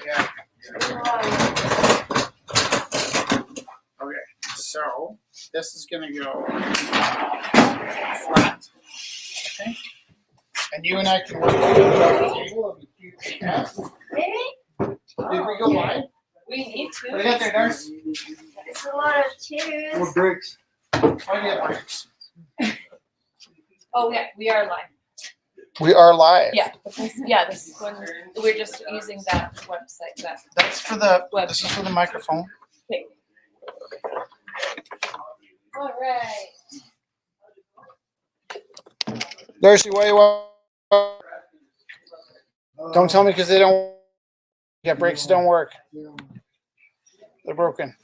Yeah. Okay, so this is gonna go flat, I think. And you and I can work together on the table of the QTS. Did we go live? We need to. What do you got there, Darce? It's a lot of chairs. More bricks. Oh, yeah, breaks. Oh yeah, we are live. We are live. Yeah, this one we're just using that website. That's for the. Web. This is for the microphone. All right. Darcy, why you want? Don't tell me because they don't. Yeah, brakes don't work. They're broken.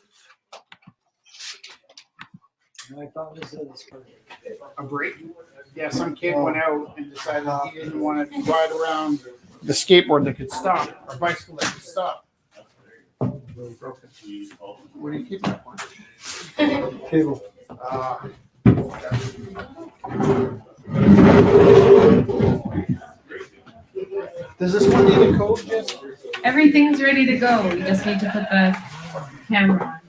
I thought this was A brake? Yeah, some kid went out and decided he didn't want to ride around the skateboard that could stop or bicycle that could stop. Broken. Where do you keep that one? cable. Does this one need a code, Jess? Everything's ready to go. We just need to put the camera on.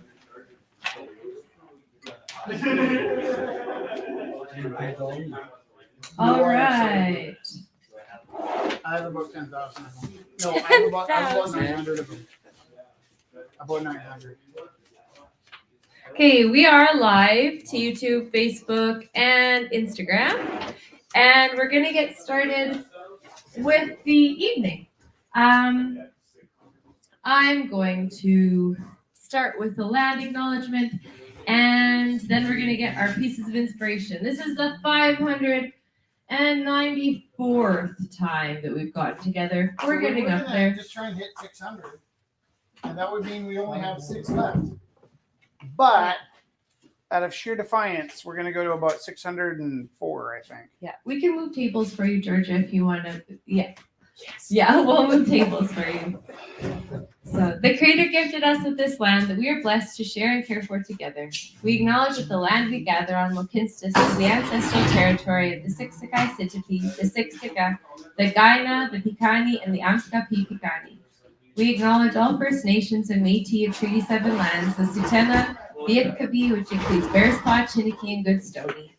All right. I have about 10,000 of them. No, I have about 900 of them. About 900. Okay, we are live to YouTube, Facebook, and Instagram. And we're going to get started with the evening. I'm going to start with the land acknowledgement, and then we're going to get our pieces of inspiration. This is the 594th time that we've gotten together. We're getting up there. Just try and hit 600. And that would mean we only have 6 left. But out of sheer defiance, we're going to go to about 604, I think. Yeah, we can move tables for you, Georgia, if you want to. Yeah. Yes. Yeah, we'll move tables for you. So, the Creator gifted us with this land that we are blessed to share and care for together. We acknowledge that the land we gather on Mohkinstsis is the ancestral territory of the Siksika Sitapi, the Siksika, the Kainai, the Piikani, and the Amskapi Piikani. We acknowledge all First Nations and Métis of Treaty 7 lands, the Tsuut'ina, the Itkabi, which includes Bearspaw, Chiniki, and Goodstoney.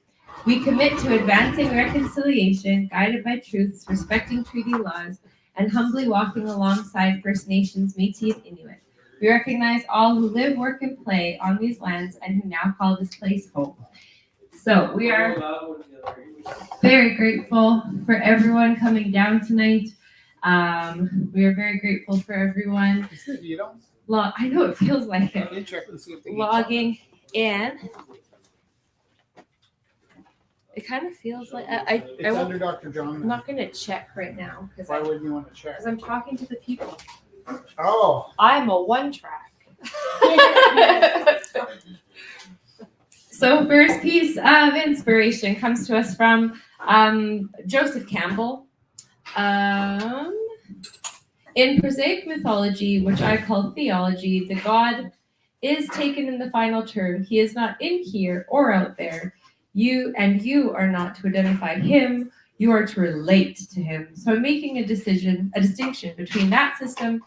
We commit to advancing reconciliation, guided by truths, respecting treaty laws, and humbly walking alongside First Nations, Métis, and Inuit. We recognize all who live, work, and play on these lands and who now call this place home. So we are very grateful for everyone coming down tonight. We are very grateful for everyone. I know it feels like it. Logging in. It kind of feels like It's under Dr. John. I'm not going to check right now because Why would you want to check? I'm talking to the people. Oh. I'm a one track. So first piece of inspiration comes to us from Joseph Campbell. In prosaic mythology, which I call theology, the God is taken in the final term. He is not in here or out there. You are not to identify him. You are to relate to him. So I'm making a distinction between that system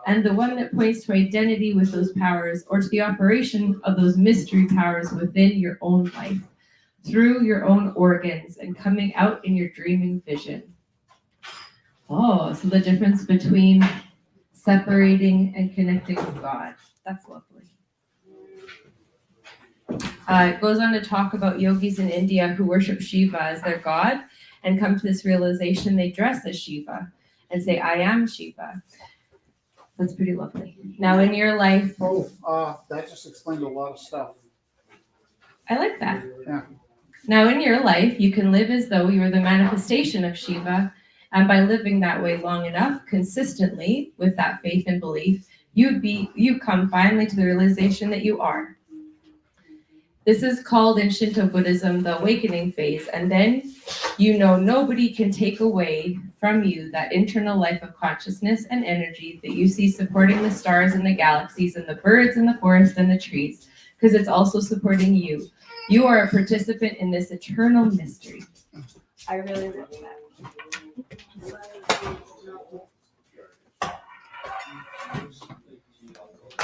and the one that points to identity with those powers, or to the operation of those mystery powers within your own life, through your own organs and coming out in your dreaming vision. Oh, so the difference between separating and connecting with God. That's lovely. It goes on to talk about yogis in India who worship Shiva as their god and come to this realization they dress as Shiva and say, I am Shiva. That's pretty lovely. Now in your life... that just explained a lot of stuff. I like that. Yeah. Now in your life, you can live as though you are the manifestation of Shiva, and by living that way long enough, consistently, with that faith and belief, you come finally to the realization that you are. This is called in Shinto Buddhism the awakening phase, and then you know nobody can take away from you that internal life of consciousness and energy that you see supporting the stars and the galaxies and the birds and the forest and the trees, because it's also supporting you. You are a participant in this eternal mystery. I really love that.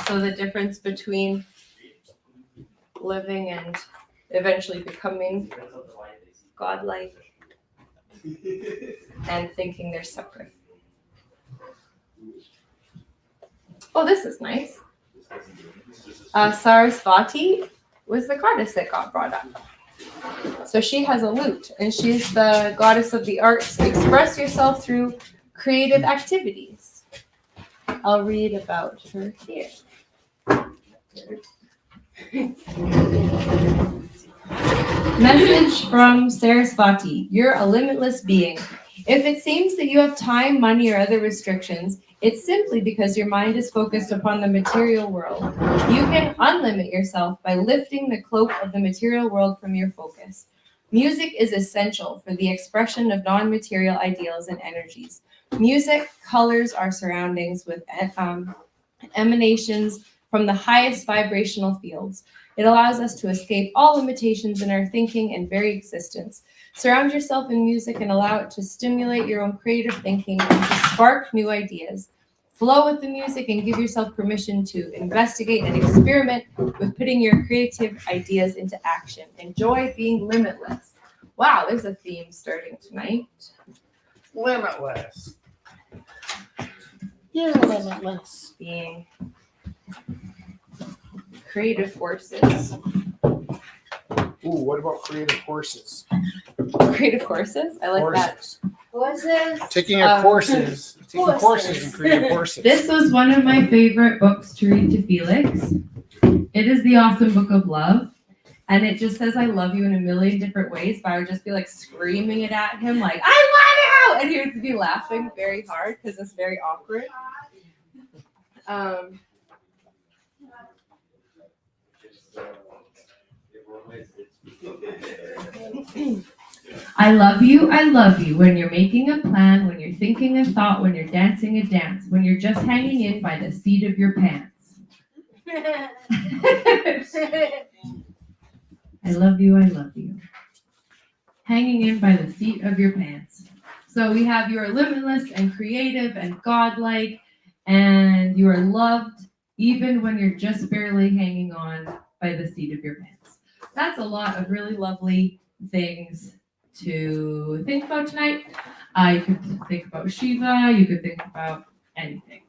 So the difference between living and eventually becoming godlike and thinking they're separate. Oh, this is nice. Sarasvati was the goddess that got brought up. So she has a lute, and she's the goddess of the arts. Express yourself through creative activities. I'll read about her here. Message from Sarasvati. You're a limitless being. If it seems that you have time, money, or other restrictions, it's simply because your mind is focused upon the material world. You can unlimit yourself by lifting the cloak of the material world from your focus. Music is essential for the expression of non-material ideals and energies. Music colors our surroundings with emanations from the highest vibrational fields. It allows us to escape all limitations in our thinking and very existence. Surround yourself in music and allow it to stimulate your own creative thinking and to spark new ideas. Flow with the music and give yourself permission to investigate and experiment with putting your creative ideas into action. Enjoy being limitless. Wow, there's a theme starting tonight. Limitless. You're limitless. Being creative forces. Ooh, what about creative courses? Creative courses? I like that. Courses. Horses. Taking courses in creative courses. This was one of my favorite books to read to Felix. It is the Awesome Book of Love. And it just says I love you in a million different ways, but I would just be like screaming it at him like, I love you! And he would be laughing very hard because it's very awkward. I love you when you're making a plan, when you're thinking a thought, when you're dancing a dance, when you're just hanging in by the seat of your pants. I love you. Hanging in by the seat of your pants. So we have you are limitless and creative and godlike, and you are loved even when you're just barely hanging on by the seat of your pants. That's a lot of really lovely things to think about tonight. You could think about Shiva, you could think about anything.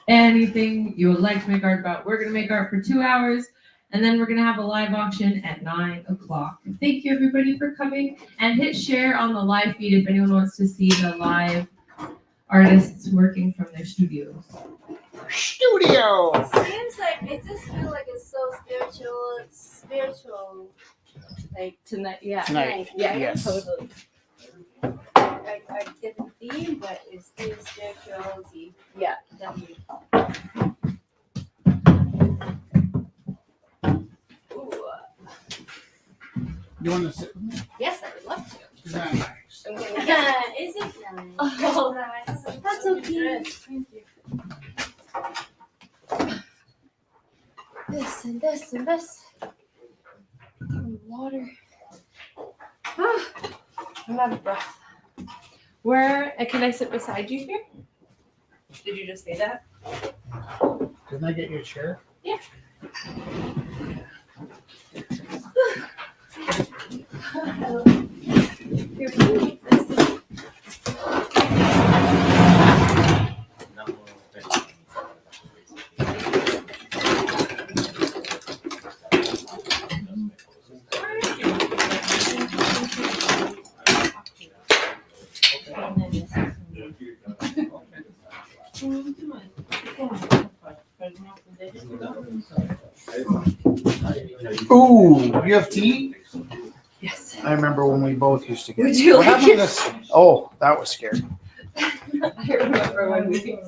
Anything you would like to make art about. We're going to make art for 2 hours, and then we're going to have a live auction at 9 o'clock. Thank you, everybody, for coming. And hit share on the live feed if anyone wants to see the live artists working from their studios. Studio. Seems like it just feels like it's so spiritual. Like tonight, yeah. Tonight. Yeah, Yes. totally. I get the theme, but it's still spirituality. Yeah. Definitely. Ooh. You want to sit with me? Yes, I would love to. Is that nice? I'm gonna get Is it nice? Oh, That's okay. this and this and this. Water. I'm out of breath. Where can I sit beside you here? Did you just say that? Didn't I get you a chair? Here, please. Ooh, you have tea? Yes. I remember when we both used to get. Would you What like happened it? to this? Oh, that was scary. I remember when we.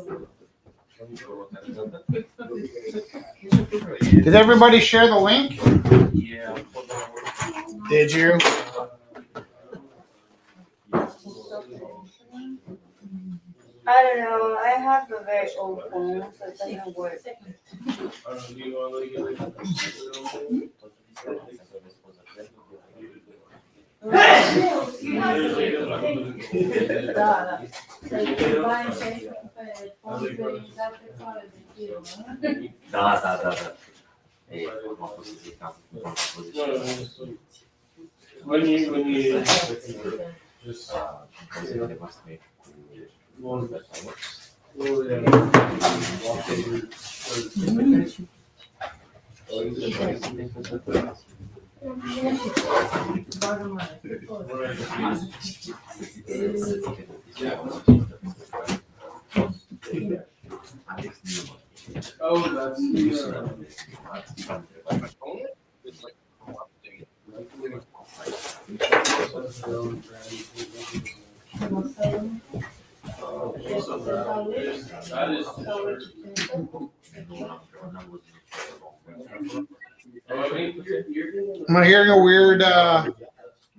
Did everybody share the link? Yeah. Did you? I don't know. I have a very old phone, so it doesn't work. Da. Uma posição. When you Just demonstrate oh, that's that is. Am I hearing a weird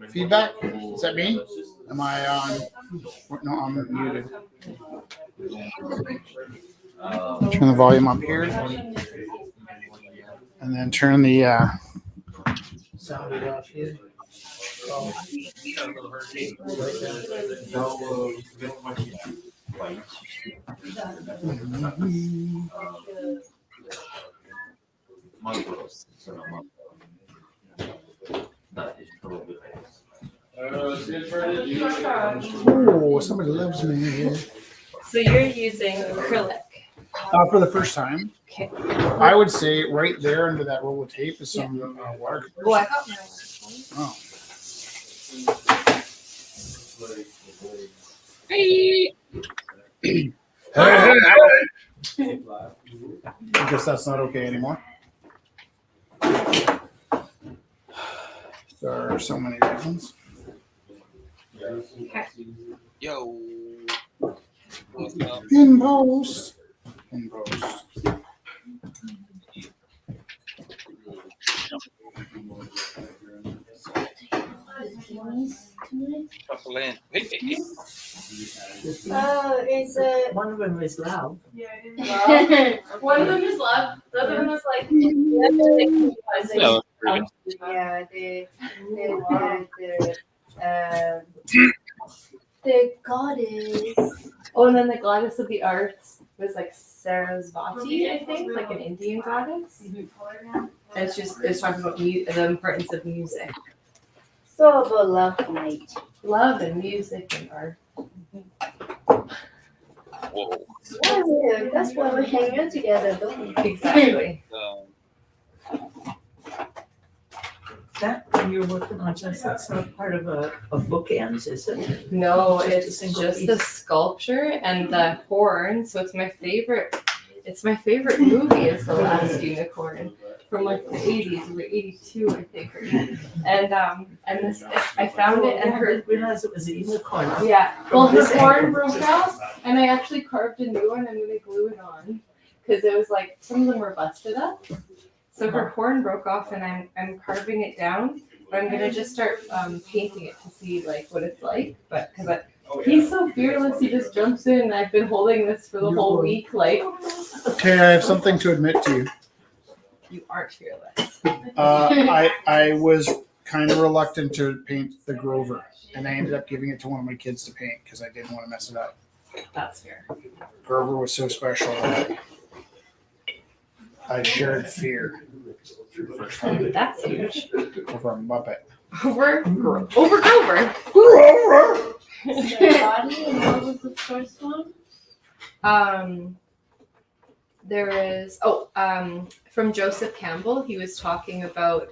feedback? Is that me? Am I on? No, I'm muted. Turn the volume up here, and then turn the sound it off here. Oh, somebody loves me. So you're using acrylic. For the first time, Okay. I would say right there under that roll of tape is some water. Oh, I got my Oh. Hey. I guess that's not okay anymore. There are so many reasons. Yo. What's up? In post. In post. Couple in. Hey. Oh, it's One of them is loud. One of them is love. The other one was like, No, yeah, the goddess. oh, and then the goddess of the arts was like Sarasvati, I think, like an Indian goddess. And it's talking about the importance of music, So about love night. love and music and art. Whoa. Yeah, that's why we're hanging out together, don't we? Exactly. That you're working on, just that's not part of a bookends, is it? No, Just a it's single just piece. the sculpture and the horn. So it's my favorite. It's my favorite movie. Is The Last Unicorn from like the 80s, or 82, I think. And this, I found it and I her. didn't realize it was a unicorn. Yeah. Well, her horn broke out, and I actually carved a new one. I'm gonna glue it on because it was like some of them were busted up. So her horn broke off, and I'm carving it down. But I'm gonna just start painting it to see like what it's like. But because he's so fearless, he just jumps in. And I've been holding this for the whole week. Like, Okay, I have something to admit to you. you aren't fearless. I was kind of reluctant to paint the Grover, and I ended up giving it to one of my kids to paint because I didn't want to mess it up. That's fair. Grover was so special that I shared fear for the first time That's huge. over a Muppet. Over Grover. Body, and what was the first one? There is from Joseph Campbell, he was talking about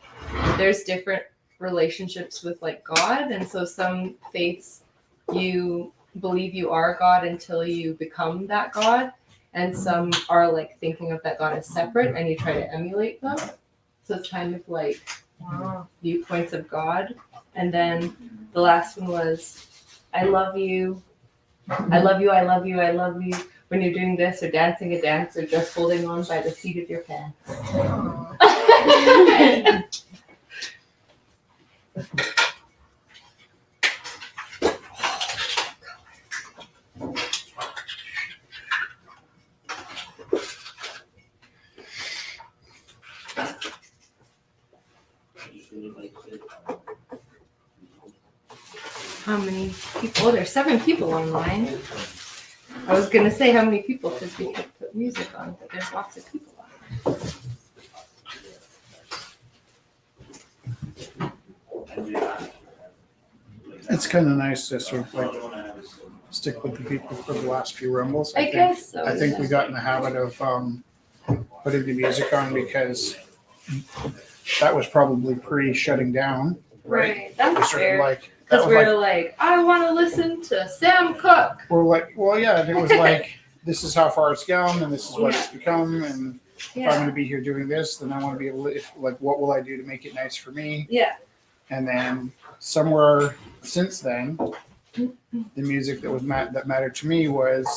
there's different relationships with like God, and so some faiths you believe you are God until you become that God, and some are like thinking of that God as separate and you try to emulate them. So it's kind of like viewpoints of God. And then the last one was I love you, I love you, I love you, I love you. When you're doing this or dancing a dance or just holding on by the seat of your pants. How many people? Oh, there's 7 people online. I was gonna say how many people, because we could put music on, but there's lots of people on. It's kind of nice to sort of like stick with the people for the last few rumbles. I guess so. I think we yeah. got in the habit of putting the music on because that was probably pre-shutting down. Right, It was that's sort of fair. like that Because was like we're like, I want to listen to Sam Cooke. we're like, well, yeah, and it was like this is how far it's gone, and this is what Yeah. it's become, and if I'm Yeah, going to be here doing this, then I want to be able to like, what will I do to make it nice for me? yeah, And then somewhere since then, the music that was that mattered to me was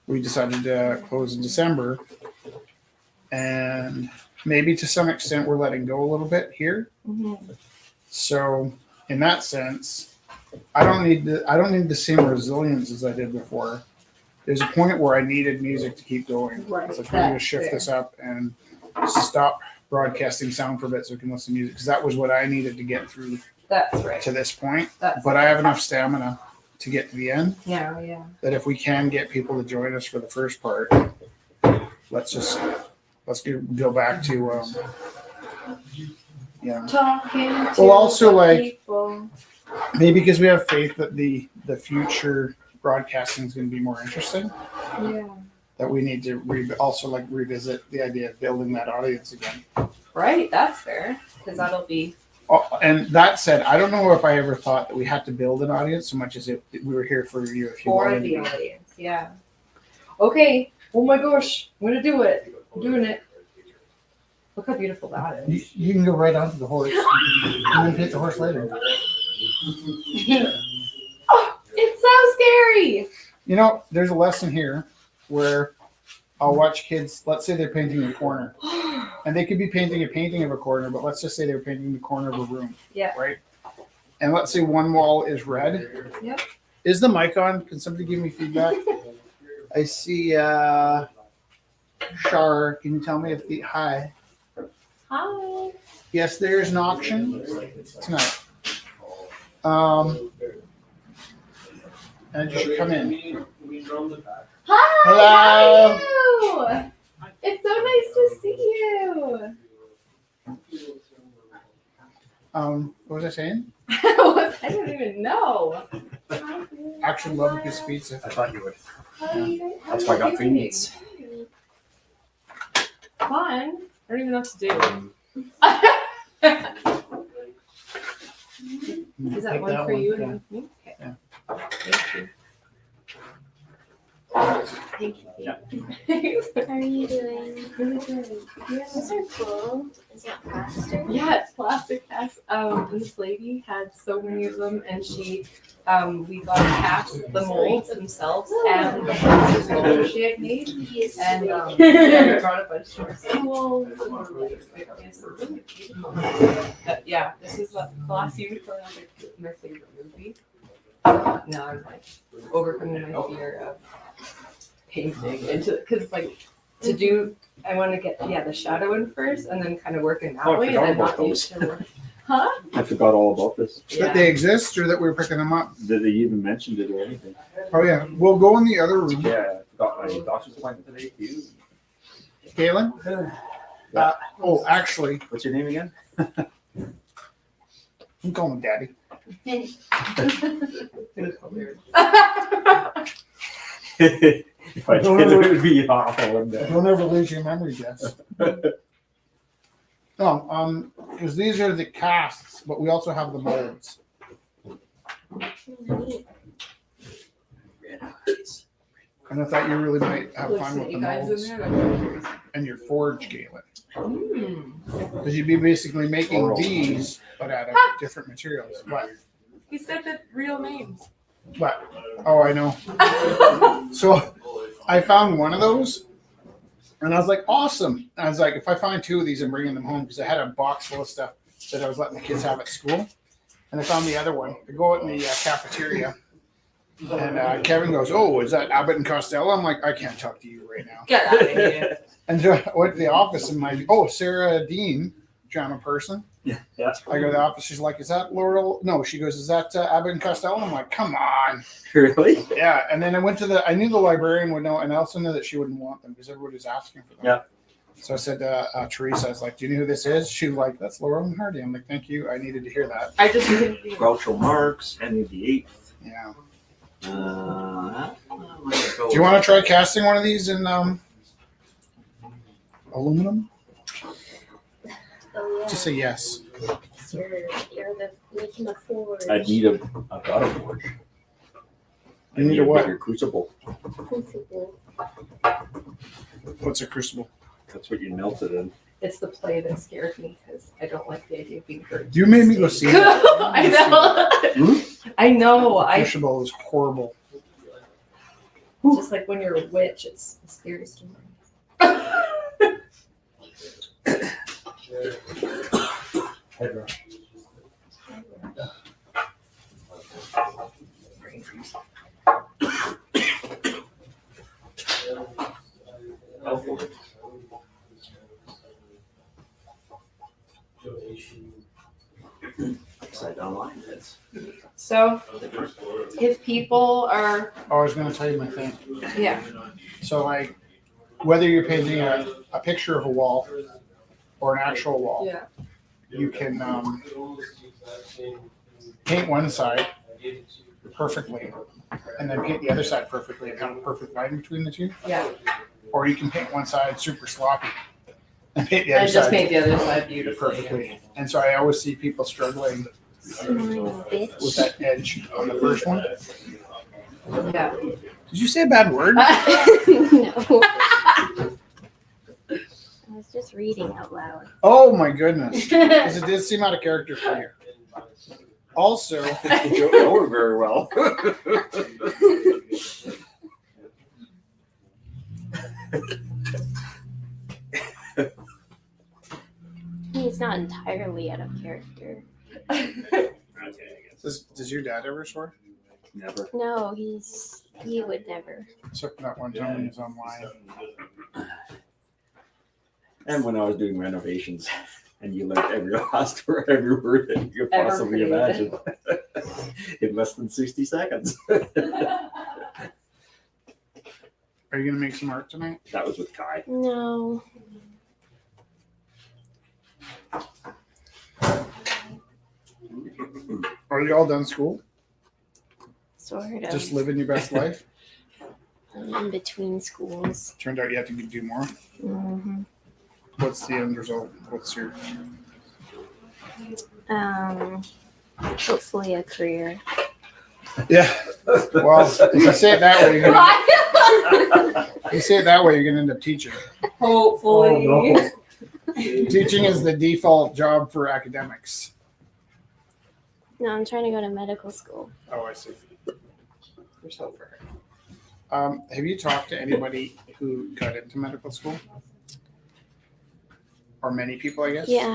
we decided to close in December, and maybe to some extent we're letting go a little bit here. mhm, So in that sense, I don't need the same resilience as I did before. There's a point where I needed music to keep going. Right, It's like we need to that's shift fair. this up and stop broadcasting sound for a bit so we can listen to music because that was what I needed to get through that's right. to this point. That's But I have enough stamina to get to the end yeah, yeah. that if we can get people to join us for the first part, let's go back to yeah. Talking to Well, also, the like, people. Maybe because we have faith that the future broadcasting is going to be more interesting. Yeah. That we need to also like revisit the idea of building that audience again. Right, that's fair. Because that'll be Oh, and that said, I don't know if I ever thought that we had to build an audience so much as if we were here for you if you for wanted the to. audience. Yeah. Okay. Oh my gosh, I'm gonna do it. I'm doing it. Look how beautiful that You, is. you can go right onto the horse and then hit the horse later. Oh, it's so scary. You know, there's a lesson here where I'll watch kids, let's say they're painting a corner. And they could be painting a painting of a corner, but let's just say they're painting the corner of a room. Yeah. Right? And let's say one wall is red. Yep. Is the mic on? Can somebody give me feedback? I see Shar, can you tell me if the hi? Hi. Yes, there's an auction tonight. And you should come in. Hi. Hello. How are you? It's so nice to see you. What was I saying? I don't even know. Actually love a piece of pizza. I thought you would. That's why I got free meats. Fun. I don't even know what to do. Is that Take one for you and yeah. one for me? Okay. Yeah. Thank you. Thank you. How are you doing? Really good. Those are cool. Is that faster? Yeah, it's plastic casts. This lady had so many of them, and we got to cast the molds themselves and the plastic molds she had made, and yeah, we brought a bunch to our school. Yeah, this is the last unicorn of my favorite movie. Now I'm like overcoming my fear of painting into because like to do. I want to get the shadow in first, and then kind of work in that Oh, I way, and forgot then about not need those. to. Huh? I forgot all about this. That they exist or that we were picking them up? Did they even mention it or anything? Oh yeah. We'll go in the other room. Yeah, I forgot my doctor's appointment today too. Galen? Oh, actually, What's your name again? I'm calling him Daddy. If I did, it would be awful, wouldn't it? Don't ever lose your memory, Jess. No, because these are the casts, but we also have the molds. And I thought you really might have fun with the molds and your forge, Galen. Because you'd be basically making these, but out of different materials. He said the real names. But, oh, I know. So I found one of those and I was like, awesome. And I was like, if I find two of these, I'm bringing them home because I had a box full of stuff that I was letting the kids have at school. And I found the other one. I go out in the cafeteria and Kevin goes, oh, is that Abbott and Costello? I'm like, I can't talk to you right now. Get out of here. And so I went to the office and Sarah Dean, drama person. Yeah. I go to the office. She's like, "Is that Laurel?" No, she goes, "Is that Abbott and Costello?" I'm like, "Come on." Really? Yeah. And then I went to I knew the librarian would know, and I also knew that she wouldn't want them because everybody's asking for them. Yeah. So I said to Teresa, I was like, "Do you know who this is?" She was like, "That's Laurel and Hardy." I'm like, "Thank you. I needed to hear that." I just Groucho Marx, Henry VIII. Yeah. Do Do you want to try casting one of these in aluminum? Oh, yeah. Just say yes. You're making a forge. I'd need a butter forge. You need a what? bigger crucible. Crucible. What's a crucible? That's what you melt it in. It's the play that scared me because I don't like the idea of being hurt. You made me go see that. I know. I know. I Crucible is horrible. just like when you're a witch, it's the scariest one. Upside down line heads. So, if people are, Oh, I was going to tell you my thing. yeah, So, like, whether you're painting a picture of a wall or an actual wall, yeah, you can paint one side perfectly and then paint the other side perfectly and have a perfect line between the two. yeah, Or you can paint one side super sloppy and paint the other and just side paint the other side beautifully. perfectly. And so I always see people struggling Annoying with bitch. that edge on the first one. Yeah. Did you say a bad word? No. I was just reading out loud. Oh my goodness. Because it did seem out of character for you. Also, You don't know her very well. He's not entirely out of character. does your dad ever swear? Never. No, he would never. Except that one time when he was online. And when I was doing renovations, and you learned every last word, every word that you could Ever possibly created. imagine in less than 60 seconds. Are you gonna make some art tonight? That was with Kai. No. Are you all done school? Sort of. Just living your best life? I'm in between schools. Turned out you have to do more. Mm-hmm. What's the end result? What's your Hopefully a career. Yeah. Well, if you say it that way, you're gonna, if you say it that way, you're gonna end up teaching. Hopefully. Oh, no. Teaching is the default job for academics. No, I'm trying to go to medical school. Oh, I see. There's hope for her. Have you talked to anybody who got into medical school? Or many people, I guess? Yeah,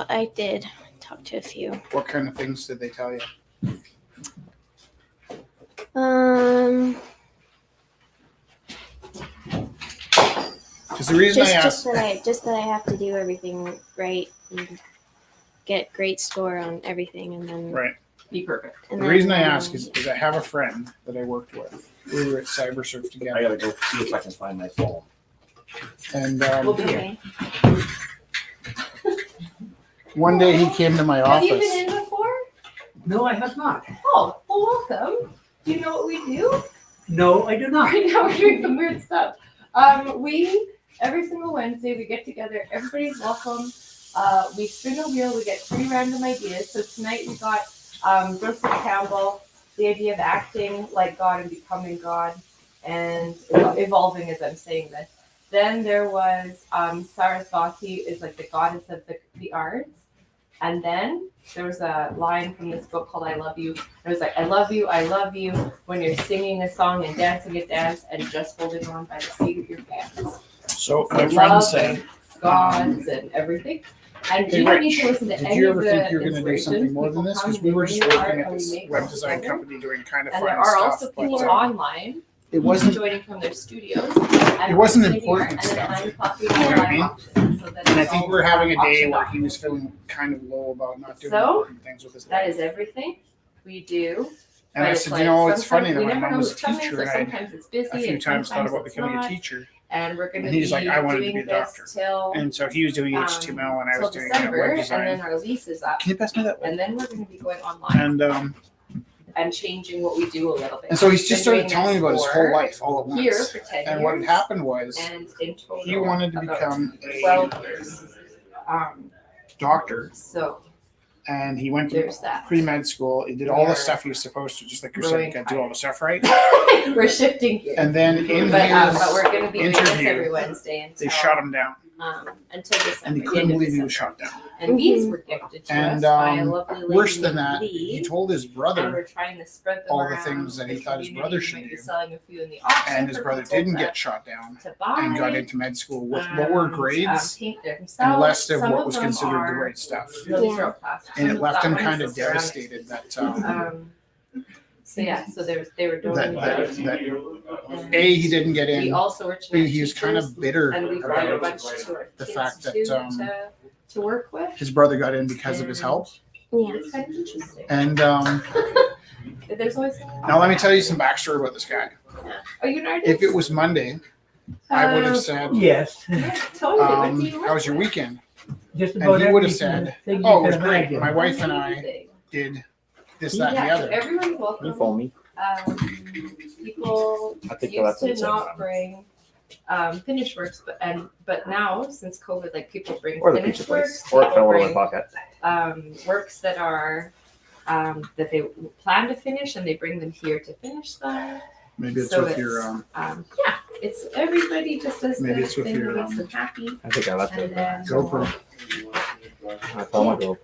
I did talk to a few. What kind of things did they tell you? Because the reason I asked, just that I have to do everything right and get great score on everything, and then right. Be perfect. And The reason I ask is I have a friend that I worked with. We were at CyberSurf I together. gotta go see if I can find my phone. And We'll be here. okay. one day he came to my Have you been office. in before? No, I have not. Oh, well, welcome. Do you know what we do? No, I do not. Right now we're doing some weird stuff. We every single Wednesday we get together. Everybody's welcome. We spin a wheel. We get 3 random ideas. So tonight we got Joseph Campbell, the idea of acting like God and becoming God, and evolving as I'm saying this. Then there was Sarasvati is like the goddess of the arts. And then there was a line from this book called I Love You. It was like, I love you when you're singing a song and dancing a dance and just holding on by the seat of your pants. So So my friend love said, and gods and everything. And Hey, you don't Rich, need to listen to did any you of ever the think you were going to do something inspirations. more than People this? come Because we were just bring working art at and we this make web things design together. company doing kind of And fun there are stuff. also But people online it wasn't joining from their studios. It wasn't And important then stuff. I'm talking You know what I mean? about so that And I it's think all we're having a day auctioned where off. he was feeling kind of low about not doing So, important things with his That life. is everything we do. And but I it's said, like you know, it's sometimes funny that we my never mom know was a who's coming, teacher, so and I sometimes it's busy a few and times thought sometimes about it's becoming not. a teacher. And we're going to And be he's like, I wanted to doing be a this doctor. till And so he was doing HTML, and I till was doing December, web and design. then our lease is up, Can you pass me that? and then we're going to be going online And changing what we do a little bit. so he's just Been started doing telling me this about his for whole life all at once. Here for 10 And years. what had happened was And in total, he wanted to about become a 12 years. doctor, So and he went to there's that. pre-med school. He did all the stuff he was supposed to, just like you said, he got to do all the stuff right. We're shifting gears. And then in But we're going to be doing this interview, every Wednesday until, they shot him down, until December. and he the couldn't end of believe he was December. shot down. And these were gifted to And, us by a lovely lady Worse than named that, Lee, he told his and brother, we're trying to spread them all the around things that he the thought his community. brother We should might be do. selling a few in the auction and his for brother people didn't to- get shot down to buy. and got into med school with lower grades Paint themselves. and less of Some what was them considered the are right stuff. really Yeah. throw plastic. And it Some- left that him one kind is of the ceramics. devastated that So yeah, so they were donating. that A, he didn't get We in. also were B, he was kind of bitter and we brought a about bunch to our the kids fact that, too, to work with. his brother got in because of his help. Yeah. It's kind of interesting. And There's always now let me tell you some backstory about this guy. Oh, you know. If it was Monday, I would have said, Yes, Yeah, totally. What do you how was your work weekend? just And about he would have everything said, thing you oh, it can was great. imagine. My with? wife and I Amazing. did this, that, and the Yeah, so other. everyone's Can you welcome. phone me? People I think used that's to insane. not bring finished works, but now since COVID, like people bring Or the finished pizza works. place. Or it People fell out of my bring pocket. works that are that they plan to finish, and they bring them here to finish them. Maybe it's So with your Yeah, it's everybody just does Maybe the it's with thing your, that makes them happy. I think I left And it. then GoPro. I found my GoPro.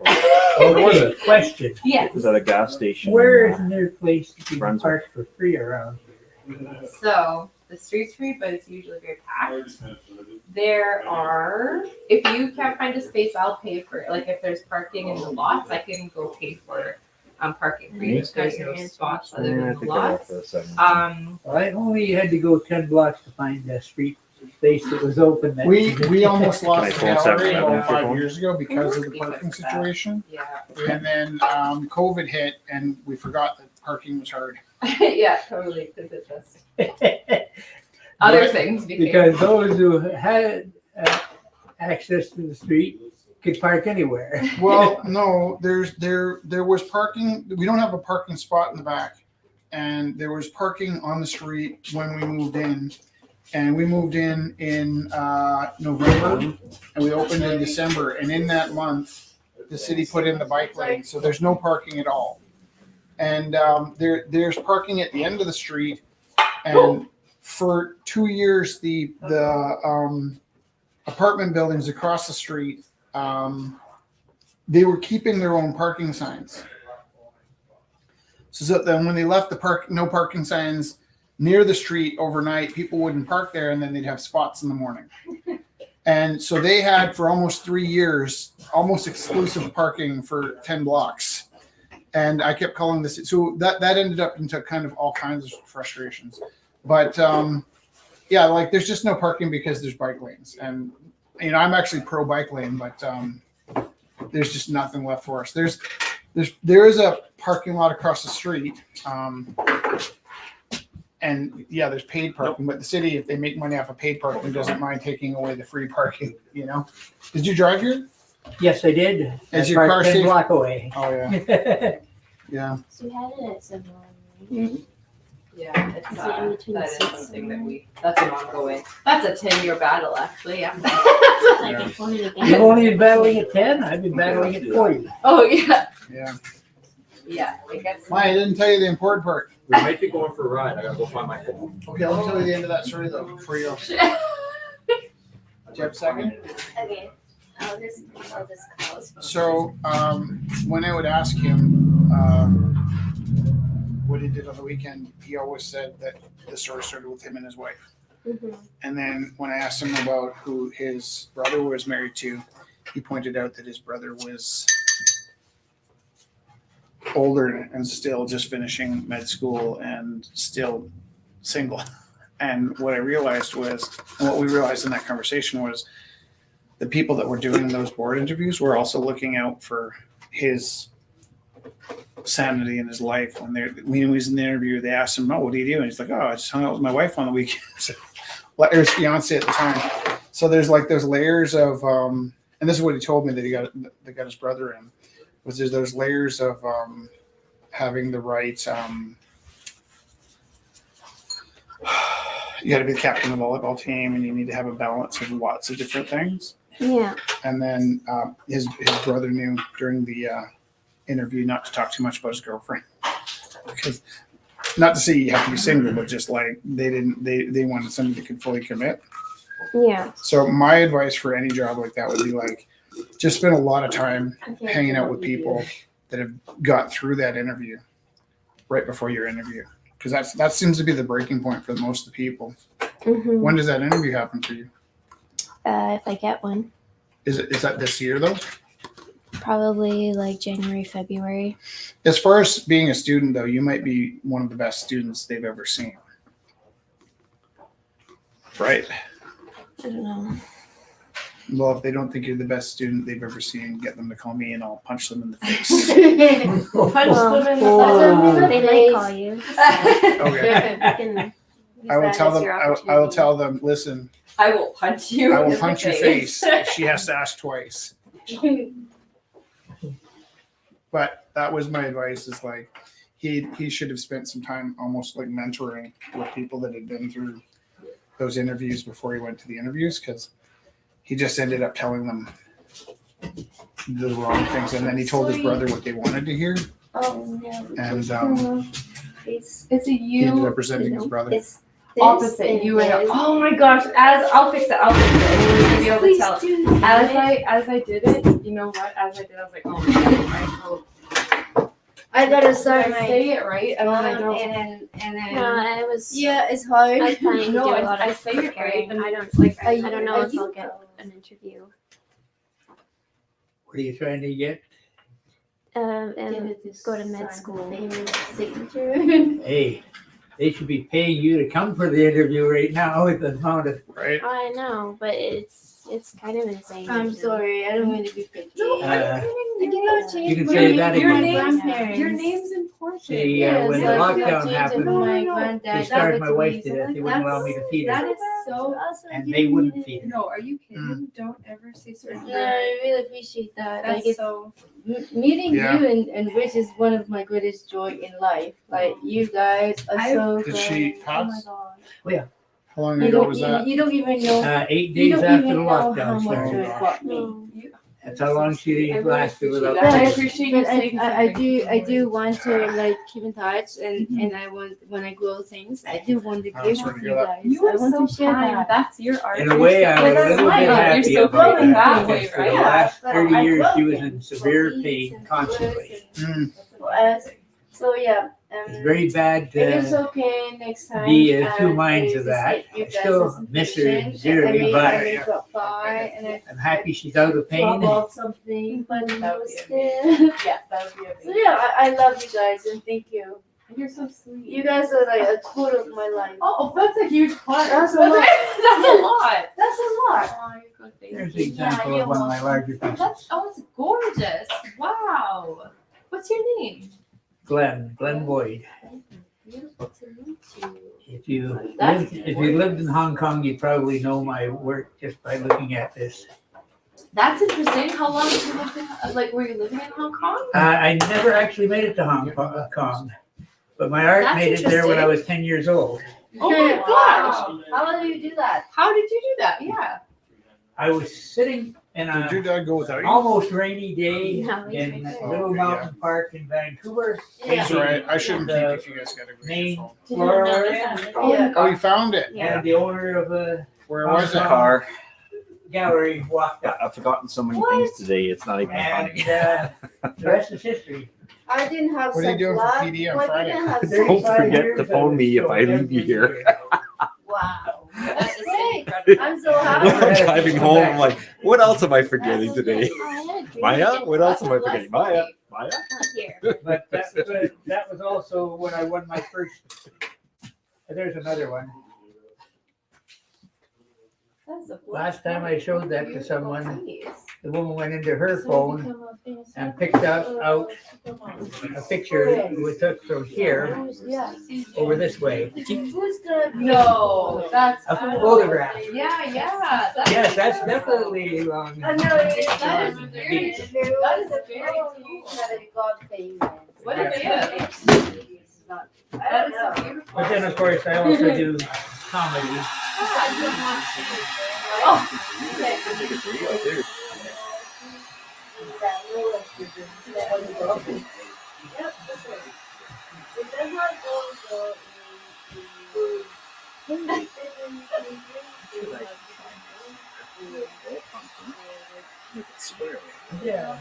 Okay, question. yes. It was at a gas station. Where is there a place to be Brunswick. parked for free around? So the street's free, but it's usually very packed. There are, if you can't find a space, I'll pay for it. Like if there's parking in the lots, I can go pay for parking for you. There's no spots other Yeah, I than the think I left lots. for a second. I only had to go 10 blocks to find a street space that was open. that- We almost Can I lost the phone gallery 7-Eleven about with your 5 phone? years ago because of the Because parking of that. situation. Yeah. And then COVID hit and we forgot that parking was hard. Yeah, totally. Because it just other But- things became. Because those who had access to the street could park anywhere. Well, no, there was parking. We don't have a parking spot in the back. And there was parking on the street when we moved in. And we moved in November and we opened in December. And in that month, the city put in the bike lane. So there's no parking at all. And there's parking at the end of the street. And for 2 years, the apartment buildings across the street, they were keeping their own parking signs. So then when they left the no parking signs near the street overnight, people wouldn't park there and then they'd have spots in the morning. And so they had for almost 3 years, almost exclusive parking for 10 blocks. And I kept calling this, so that ended up into kind of all kinds of frustrations. But yeah, like there's just no parking because there's bike lanes. And, I'm actually pro bike lane, but there's just nothing left for us. There is a parking lot across the street. And yeah, there's paid parking, but the city, if they make money off of paid parking, doesn't mind taking away the free parking, Did you drive here? Yes, I did. Is I your parked car 10 safe? block away. Oh, yeah. Yeah. So we had it at 7-Eleven. right? Yeah, it's Is it in between that the is seats? something that's an ongoing. That's a 10-year battle, actually. Yeah. Like I wanted to You've only been battling at 10? I've been battling at 40. Oh yeah, Yeah. yeah. It gets. Maya, I didn't tell you the important part. We might be going for a ride. I gotta go find my phone. Okay, I'll tell you the end of that story though before you go. Do you have a second? Okay. I'll just call his phone. So when I would ask him what he did on the weekend, he always said that the story started with him and his wife. Mhm. And then when I asked him about who his brother was married to, he pointed out that his brother was older and still just finishing med school and still single. And what I realized was, and what we realized in that conversation was, the people that were doing those board interviews were also looking out for his sanity in his life. When he was in the interview, they asked him, "Oh, what do you do?" And he's like, "Oh, I just hung out with my wife on the weekends." Or his fiance at the time. So there's like those layers of, and this is what he told me that they got his brother in, was there's those layers of having the right. You got to be the captain of the volleyball team, and you need to have a balance of lots of different things. Yeah. And then his brother knew during the interview not to talk too much about his girlfriend, because not to say you have to be single, but just like they wanted somebody that could fully commit. Yeah. So my advice for any job like that would be like, just spend a lot of time hanging out with people that have got through that interview right before your interview, because that seems to be the breaking point for most of the people. Mm-hmm. When does that interview happen for you? If I get one, Is that this year though? probably like January, February. As far as being a student though, you might be one of the best students they've ever seen. Right? I don't know. Well, if they don't think you're the best student they've ever seen, get them to call me and I'll punch them in the face. Punch them in the They might call you. Okay. You can use I will that tell as them. your I will opportunity. tell them. Listen, I will punch you. I in will the punch your face. If she has to ask twice. But that was my advice. Is like he should have spent some time almost like mentoring with people that had been through those interviews before he went to the interviews, because he just ended up telling them the wrong things, and then he told his brother what they wanted to hear, Oh, yeah. and It's It's a he ended you up presenting his brother. this opposite. You and this. oh my gosh! I'll fix it. I'll fix it. And you'll be able to tell. do As I did it, you know what? As I did, I was like, oh my god! I hope I gotta I start my say it right, and then I don't. and then No, I was. yeah, it's hard. I was planning to do No, a lot I of say it right, preparing. and I don't like. Are I you- don't know are if you- I'll get an interview. What are you trying to get? And go to med school. Signature. Hey, they should be paying you to come for the interview right now with the amount of. Right? I know, but it's kind of insane. I'm sorry, I don't mean to be picky. You You can say that your again. name- Your name's important. See, Yeah, when the so lockdown change happened, of my No, no, no. granddad, they that starved was my wife me, to so death. They wouldn't allow me to feed That her, is so. and they wouldn't feed her. No, are you kidding? Don't ever say certain Yeah, I really appreciate that. Like That's it's so. meeting Yeah. you and Rich is one of my greatest joy in life. Like you guys are so Did good. she Oh my pass? god. How long You ago don't, was you, that? you don't even know. 8 You days don't after the even know how lockdown much started. joy brought me. No. That's how long she I really lasted appreciate without. that. I But- appreciate you But saying I something. do want to like keep in touch and I want when I grow things I do want to Oh, give sorry with to you hear that. guys. You I are want so to share kind. that. That's your art. In a way, I was a That's little bit right. happy You're so about growing that, that way, because for the right? last but 30 I years, grow she was things in for severe ease pain and constantly. bliss and- So yeah, It's very bad if it's to okay next time. be two I minds of just that. get you I still guys' miss her information. dearly, I may but drop by and I I'm happy she's out of drop pain. off something, but That would be still. Yeah, that would be So amazing. yeah, I love you guys and thank you. You're so sweet. You guys are like a quarter of my life. Oh, that's a huge part. That's a lot. That's a lot. That's a lot. Oh, you're good. Thank There's you. an example of one of my larger pieces. That's it's gorgeous. Wow. What's your name? Glenn Boyd. Beautiful to meet you. If you lived in Hong Kong, you'd probably know my work just by looking at this. That's interesting. How long did you live in? Like, were you living in Hong Kong? I never actually made it to Hong Kong, but my art That's made it there when I interesting. was 10 years old. Oh my gosh. How do you do that? How did you do that? Yeah. I was sitting in Did your a dad go without you? almost rainy day No, he's in right there. Little Okay, Mountain Park in Vancouver. He's right. I shouldn't keep The if you guys got a great main phone. floor Yeah. Oh, you found it. Yeah. and the owner of a Where was it? Car. gallery walked up. I've forgotten so many things today. It's not even funny. And the rest is history. I didn't have What are you such doing for luck. PD on Well, I Friday? didn't have such 35 luck. forget years to of phone it, me if so I leave every you here. year. Wow. That's just Great. incredible. I'm so happy. I'm driving home. I'm like, what else am I forgetting That's today? okay. I had a dream Maya? that What else am I was forgetting? last Maya? week. Maya? Not here. But that was also when I won my first. There's another one. Last time I showed that to someone, the woman went into her phone and picked out a picture we took from here over this way. No, that's A photograph. Yeah, yeah. That's Yes, that's definitely along. I know it is. That is very, That is very cool. That it got famous. What is it? It's not- I That don't is know. beautiful. But then, of course, I also do comedy. Yeah.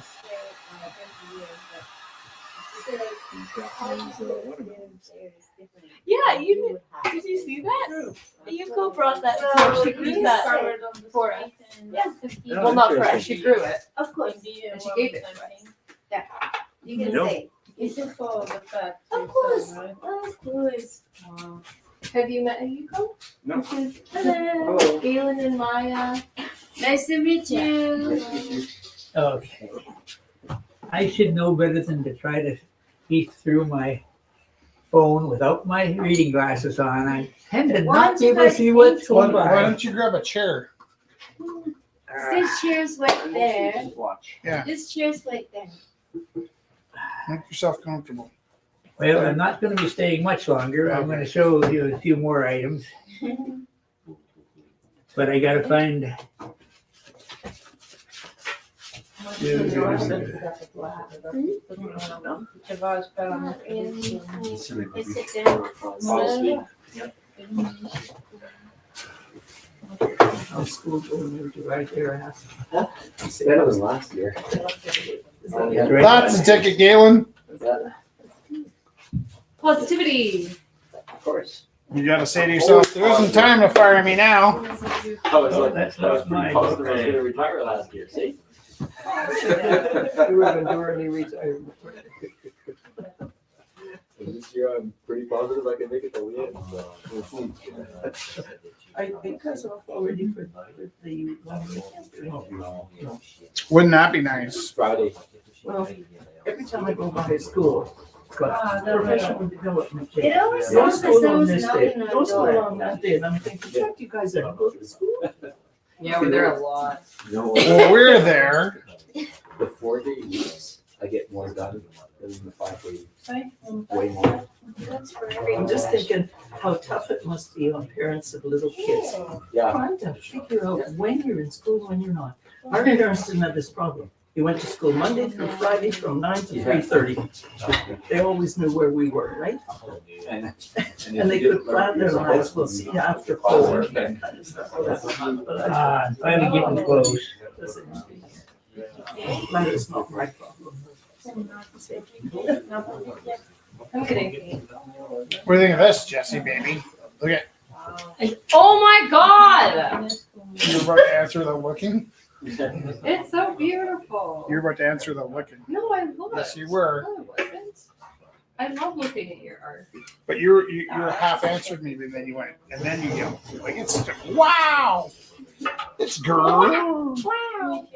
Yeah, did you see that? Yuko brought that to she grew that for us. Yeah. Well, not for us, she grew it. Of course, And she gave it to us. you can No. say. It's just for the fact. Of course, of course. Have you met Yuko? No. This is Hello. Galen and Maya. Nice to meet you. Okay. I should know better than to try to peek through my phone without my reading glasses on. I tend to Why not don't be you able to guys see what's peek going Why by. don't you grab a chair? This chair's right there. Watch. This chair's right there. Make yourself comfortable. Well, I'm not going to be staying much longer. I'm going to show you a few more items. But I got to find. Our school board moved right there. That was last year. That's a ticket, Galen. Positivity. Of course. You gotta say to yourself, there isn't time to fire me now. I was like, That's I was not pretty mine. positive I was gonna retire last year, see? You were an early retirement. This year I'm pretty positive I can make it till the end, so we'll see. I think that's off already for the one weekend. Wouldn't that be nice? Friday. Well, every time I go by school, it's got professional development day. It always Go to sounds like school on someone's this day, knocking on go to school the on that day, and I'm thinking, what, you guys ever go to school? Yeah, we're there a lot. No, Well, we're there. the 4 day weeks, I get more done than the 5 day. Way more. I'm just thinking how tough it must be on parents of little kids. Yeah. Trying to figure out when you're in school, when you're not. Our parents didn't have this problem. You went to school Monday through Friday from 9 to 3:30. They always knew where we were, right? And And they could plan their lives, we'll see you after 4, that kind of stuff. But I- Finally getting close. That is not my problem. I'm kidding. What do you think of this, Jesse, baby? Look at, Oh my god! you're about to answer the looking. It's so beautiful. You're about to answer the looking. No, I love it. Yes, you were. No, I wasn't. I love looking at your art. But you're half answered me, but then you went, and then you go, like, it's, wow! It's girl. Wow.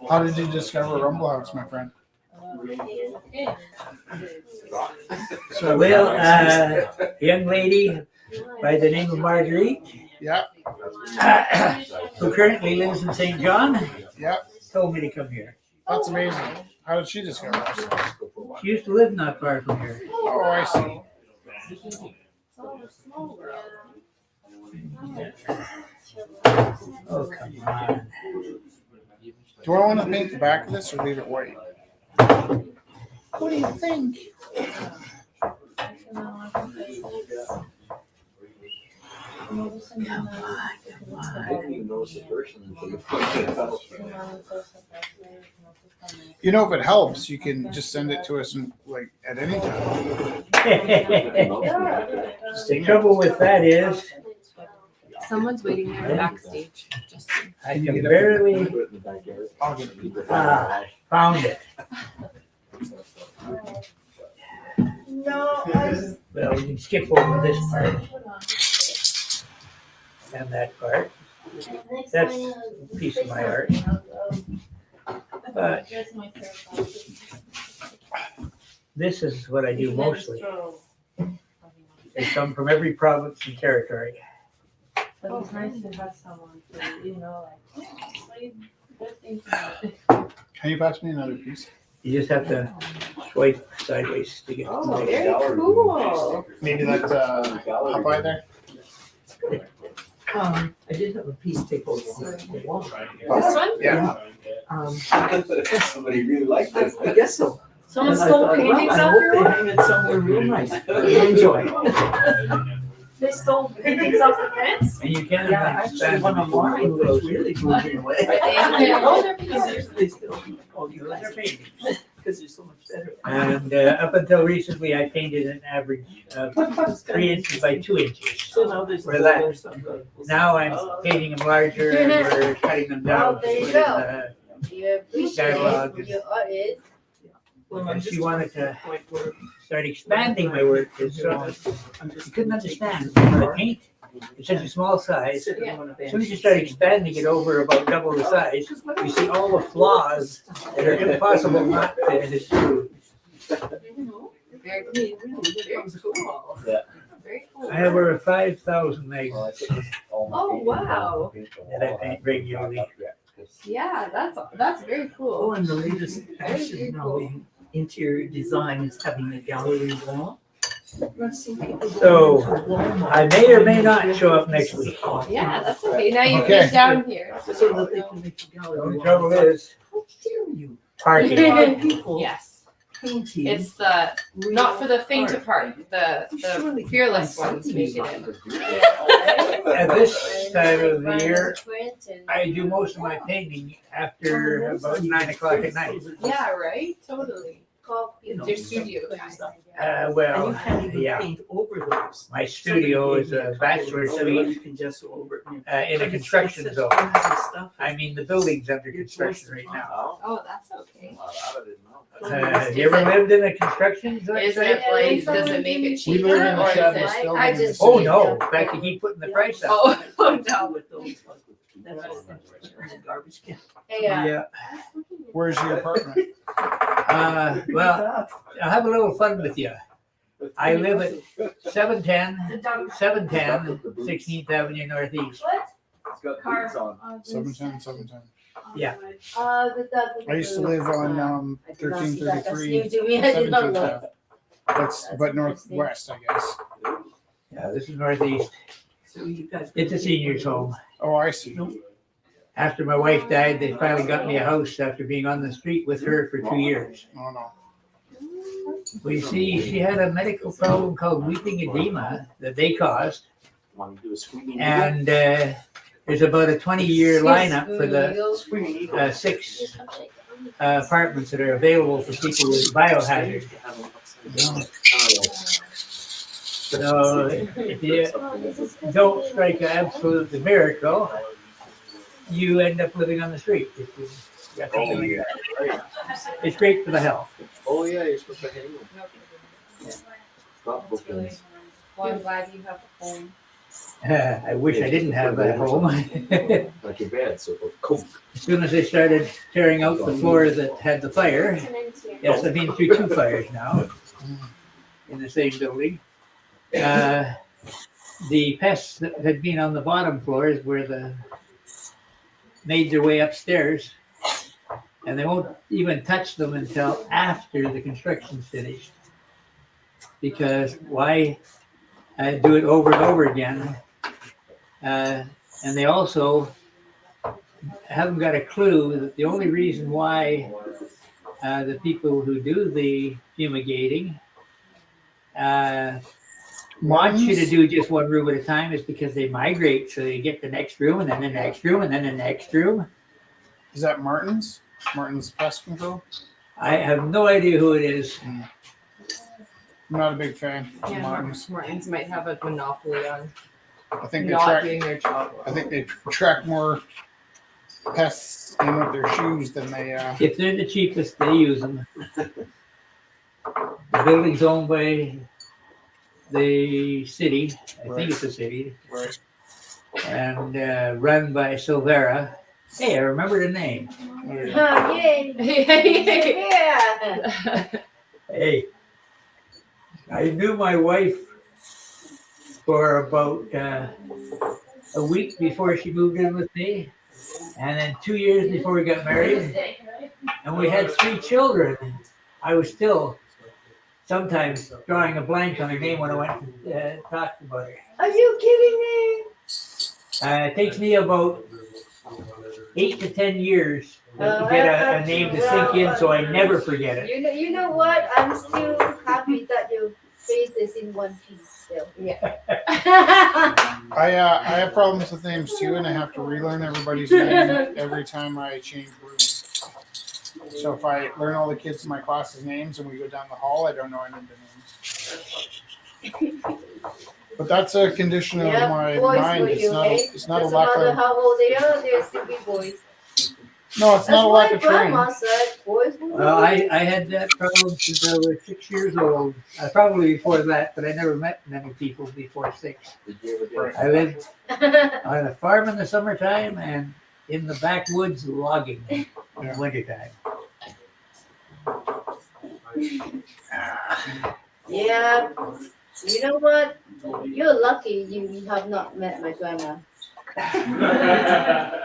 How did you discover Rumble House, my friend? So, Well, a young lady by the name of Marguerite, yeah, who currently lives in St. John, yeah, told me to come here. that's amazing. How did she discover us? She used to live not far from here. Oh, I see. Oh, come on. Do I want to paint the back of this or leave it white? What do you think? I didn't even notice the person until you pointed it out. You know, if it helps, you can just send it to us like at any time. The trouble with that is, someone's waiting there backstage. Just I can barely Put it in the backyard. I'll get it. found it. No, Well, we can skip over this part and that part. That's a piece of my art. But this is what I do mostly. They come from every province and territory. But it's nice to have someone to, you know, like, Can you pass me another piece? You just have to swipe sideways to get. oh, very cool. Maybe that, up by there? I did have a piece take over the wall. This one? Yeah. Somebody really liked it. I guess so. Someone And I stole thought, well, paintings I off hope your they wall? hang it somewhere real nice. Enjoy. They stole paintings off the fence? And you can't Yeah, actually, one of mine was really moving away. Oh, they're Because they still call you Those are guys, paintings. because you're so much better. And up until recently, I painted an average of 3 inches by 2 inches. So now there's. Where that- there's some, Now I'm painting them larger and we're cutting them down. Oh, there you to go. put in, you appreciate Dialogue. your artist. Well, I'm And just she wanted to- at the point where Start expanding my work because I'm just. you couldn't understand the paint. It's such a small size. Sitting on a As bench. soon as you start expanding it over about double the size, you see all the flaws that are impossible not to do. Very Really, it comes cool. Very cool. I have over 5,000 legs Oh, wow. that I paint regularly. Yeah, that's very Oh, cool. and the latest fashion now, the interior design is having a gallery wall. I've seen people So, go into Walmart. I may or may not show up next week. Yeah, that's okay. Now you Okay. get down here. So that they can make a The gallery only wall. trouble is How dare you? parking. There are people Yes. painting. It's the, not for the faint of art. heart, the Surely fearless find ones something make it in. At this time of the year, Print and- I do most of my painting after about 9 o'clock at night. Yeah, right? Totally. Call You know, Their studio time. And you Well, can't even yeah. paint over those. My studio is a bachelor suite You can just go over it. in a construction zone. Stuff. I mean, the building's under construction right now. Oh, that's okay. Have you ever lived in a construction zone? Is it like, does it make it We cheaper live in or a is shabby it? building. I in the just- Oh, city. no. In fact, you keep putting the price up. Oh, no. With those, that's all in the garbage can. Hey, Yeah. Where's your apartment? Well, I'll have a little fun with you. I live at 710 16th Avenue Northeast. Car. 710, 710. Yeah. I used to live on, I did not see that. That's 1333, new to me. I did not 17th know. Ave. That's, but northwest, I guess. Yeah, this is Northeast. So you guys. It's a senior's home. Oh, I see. After my wife died, they finally got me a house after being on the street with her for 2 years. Oh, no. We see she had a medical problem called weeping edema that they caused. And there's about a 20-year lineup for the 6 apartments that are available for people with biohazard. So if you don't strike an absolute miracle, you end up living on the street. If you got something like that. It's great for the health. Oh, yeah, you're supposed to hang Stop That's really bookings. Well, I'm glad you have a home. I wish I didn't have that home. Like your bed, so cool. As soon as they started tearing out the floor that had the fire, yes, I've been through 2 fires now in the same building. The pests that had been on the bottom floors were made their way upstairs, and they won't even touch them until after the construction's finished. Because why do it over and over again? And they also haven't got a clue that the only reason why the people who do the fumigating want you to do just one room at a time is because they migrate. So you get the next room and then the next room and then the next room. Is that Martin's? Martin's Pest Control? I have no idea who it is. I'm not a big fan of Yeah, Martin's. Martin's might have a monopoly on I think they not track. doing their job. I think they track more pests in with their shoes than they. If they're the cheapest, they use them. The building's owned by the city, I Right. think it's a city, Right. and run by Silvera. Hey, I remember the name. Yay. Yeah. Hey, I knew my wife for about a week before she moved in with me, and then 2 years before we got married, and we had 3 children. I was still sometimes drawing a blank on her name when I went to talk about her. Are you kidding me? It takes me about 8 to 10 years to get a name to sink in, so I never forget it. You know what? I'm still happy that your face is in one piece still. Yeah. I have problems with names too, and I have to relearn everybody's name every time I change rooms. So if I learn all the kids in my class's names and we go down the hall, I don't know any of the names. But that's a condition of Yeah, my boys mind. for It's you, not. eh? It's not a Doesn't lack matter of. how old they are, they're still big boys. No, it's That's not a lack why of training. grandma said boys will Well, I had that problem since I was 6 years old. Probably before that, but I never met many people before 6. I lived on a farm in the summertime and in the backwoods logging in the wintertime. Yeah. You know what? You're lucky you have not met my grandma.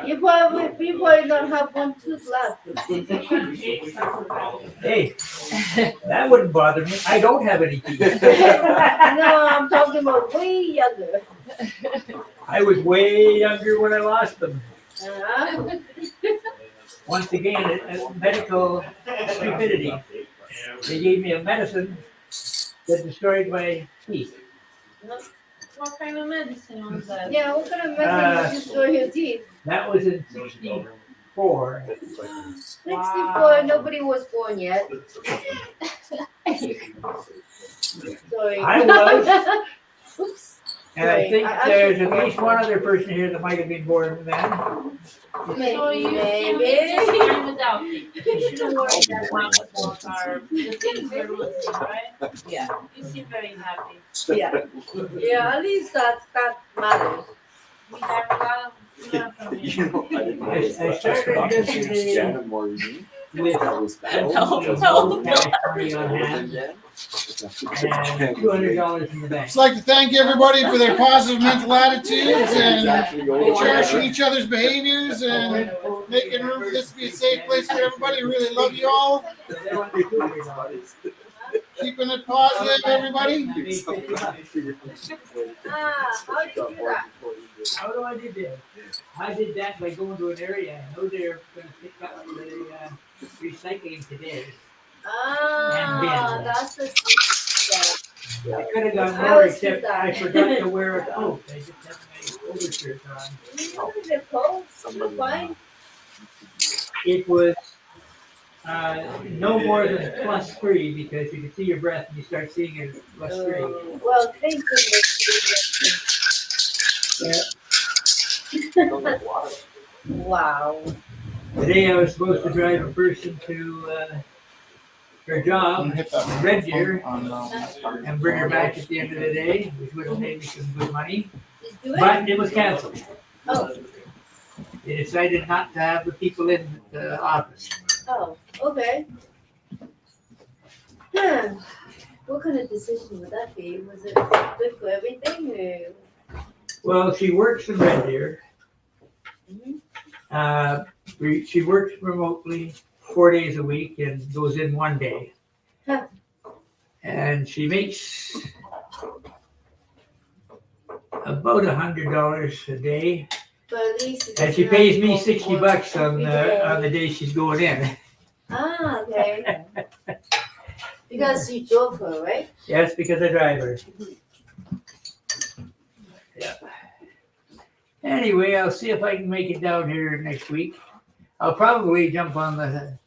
You probably not have one tooth left. Hey, that wouldn't bother me. I don't have any teeth. No, I'm talking about way younger. I was way younger when I lost them. Uh-huh. Once again, medical stupidity. They gave me a medicine that destroyed my teeth. What kind of medicine was that? Yeah, what kind of medicine you destroy your teeth? That was in 64. 64, nobody was born yet. Sorry. I was. Oops. And I think I there's should- at least one other person here that might have been born then. Maybe. without me. You shouldn't worry that much about the things we're losing, right? Yeah. You seem very happy. Yeah. Yeah, at least that matters. We have a lot of You know, I didn't know I this. I started forgot this to today Janet Maureen. with That was bad. money on hand and $200 in the I'd bank. just like to thank everybody for their positive mental attitudes and cherishing each other's behaviors and making room for this to be a safe place for everybody. Really love you all. Keeping it positive, everybody. How'd you do that? How do I do that? I did that by going to an area. I know they're going to pick up the recycling today. That's the secret. I could have gone I more, always do except that. I forgot to wear a coat. I just had my overshirt on. The cold, you're fine. It was no more than +3 because you can see your breath and you start seeing it as +3. Well, thank goodness. Wow. Today I was supposed to drive a person to her job, Red Deer, and bring her back at the end of the day, which would have made me some good money. Just do it. But it was canceled. Oh, They decided not to have the people in the office. oh, okay. What kind of decision would that be? Was it good for everything? Or? Well, she works in Red Deer. Mhm. She works remotely 4 days a week and goes in 1 day. Huh. And she makes about $100 a day. But at least it And she doesn't pays have me to $60 work on every the day she's going in. Ah, okay. Because you drove her, right? Yes, because I drive her. Yeah. Anyway, I'll see if I can make it down here next week. I'll probably jump on the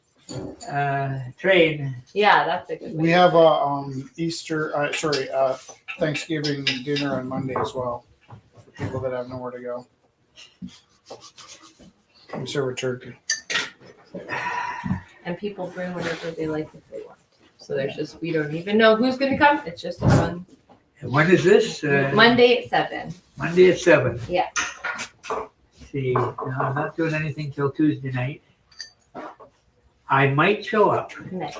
train. Yeah, that's a good We have a Thanksgiving dinner on Monday as well. people that have nowhere to go. We serve a turkey. And people bring whatever they like if they want. So there's just, we don't even know who's gonna come. It's just a fun And when is this? Monday at 7. Monday at 7. Yeah. See, no, I'm not doing anything till Tuesday night. I might show up. Nice.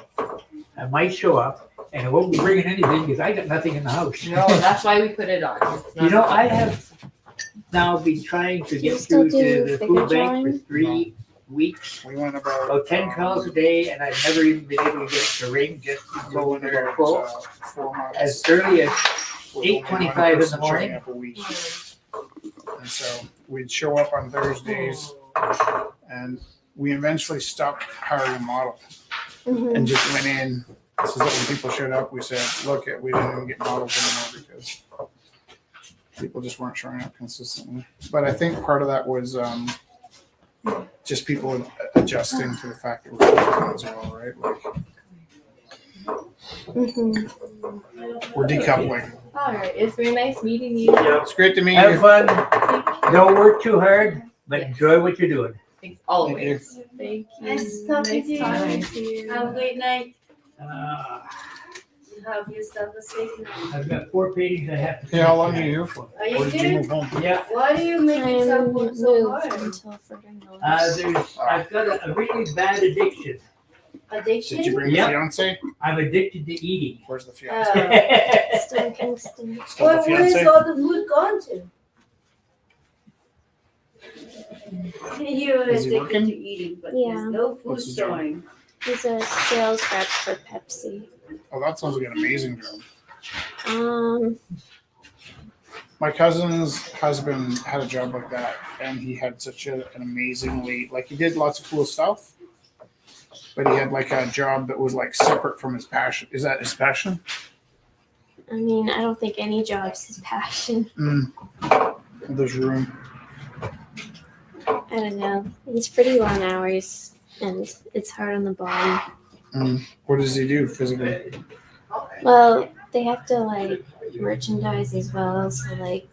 I might show up, and I won't be bringing anything because I got nothing in the house. No, that's why we put it on. It's You know, not- I have now been trying to you get still through to do the figure food bank for drawing? 3 weeks. We went about About 10 calls a day, and I've never even been able to get it to ring just we until went they're about, full. 4 months. As early as with only 8:25 one in the person morning. showing up a week. And so we'd show up on Thursdays, and we eventually stopped hiring a model Mhm. and just went in. So that when people showed up, we said, look, we didn't even get models anymore because people just weren't showing up consistently. But I think part of that was just people adjusting to the fact that we're closing as well, right? Like Mhm. we're decoupling. All right. It's very nice meeting you. It's great to meet Have you. fun. Don't work too hard, but enjoy what you're doing. Thanks always. Thank you. Nice talking to you. talking to you. Have a great night. Uh, Have yourself a safe night. I've got 4 paintings I have to. Yeah, how long are you here for? Are you Or did you good? move home? Yeah, Why do you make yourself I'm work so moved hard? until further notice. I've got a really bad addiction. Addiction? Did you bring Yeah. the fiance? I'm addicted to eating. Where's the fiance? Still in Kingston. Still the Where is fiance? all the food gone to? You're Is he addicted working? to eating, but Yeah. there's no food What's his job? showing. He's a sales rep for Pepsi. Oh, that sounds like an amazing job. My cousin's husband had a job like that, and he had such an amazingly, like, he did lots of cool stuff, but he had like a job that was like separate from his passion. Is that his passion? I mean, I don't think any job's his passion. There's room. I don't know. It's pretty long hours and it's hard on the body. What does he do physically? Well, they have to like merchandise as well, so like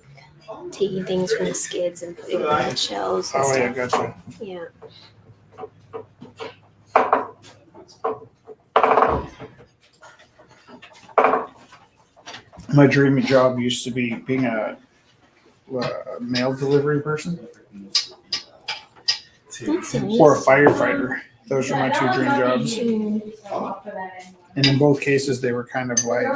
taking things from the skids and putting them on shelves and Oh, yeah, stuff. gotcha. Yeah. My dreamy job used to be being a mail delivery person That's or a nice. firefighter. Those are my 2 dream jobs. Mm. And in both cases, they were kind of like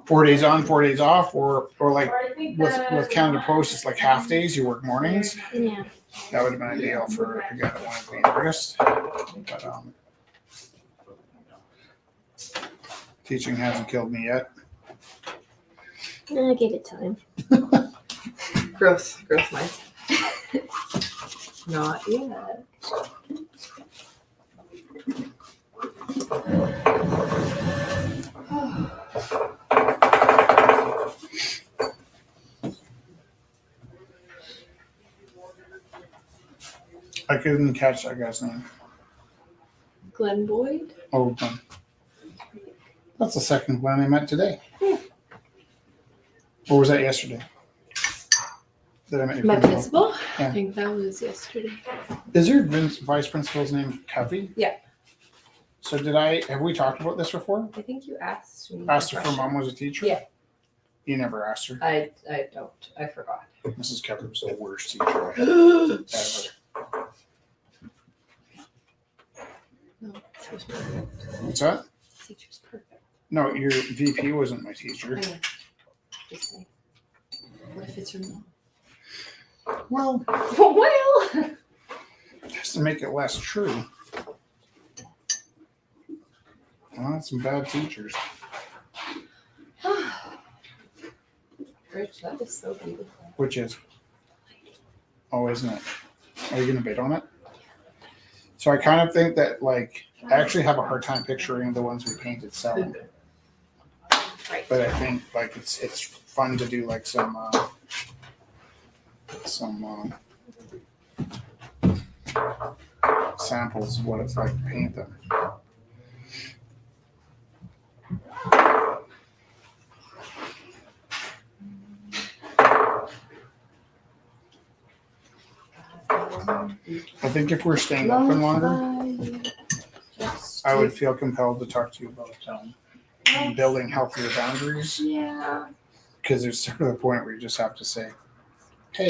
4 days on, 4 days off, or like with Canada Post, it's like half days. You work mornings. Yeah. That would have been ideal for a guy that wanted to be an artist. But teaching hasn't killed me yet. I'll give it time. Gross mindset. Not yet. I couldn't catch that guy's name. Glenn Boyd? Oh, that's the second one I met today. Or was that yesterday? That I met your My principal? principal? Yeah. I think that was yesterday. Is your vice principal's name Covey? Yeah. So have we talked about this before? I think you asked me. Asked her a if her question. mom was a teacher? Yeah. You never asked her. I don't. I forgot. Mrs. Covey was the worst teacher ever. No, she was perfect. What's that? Teacher's perfect. No, your VP wasn't my teacher. I know. Just saying. What if it's her mom? Well, Well. just to make it less true. Well, that's some bad teachers. Rich, that is so beautiful. Which is? Oh, isn't it? Are you going to bid on it? So I kind of think that, like, I actually have a hard time picturing the ones we painted selling. Right. But I think, like, it's fun to do, like, some samples of what it's like to paint them. I think if we're staying open longer, I would feel compelled to talk to you about building healthier boundaries. Yeah. Because there's sort of a point where you just have to say, hey,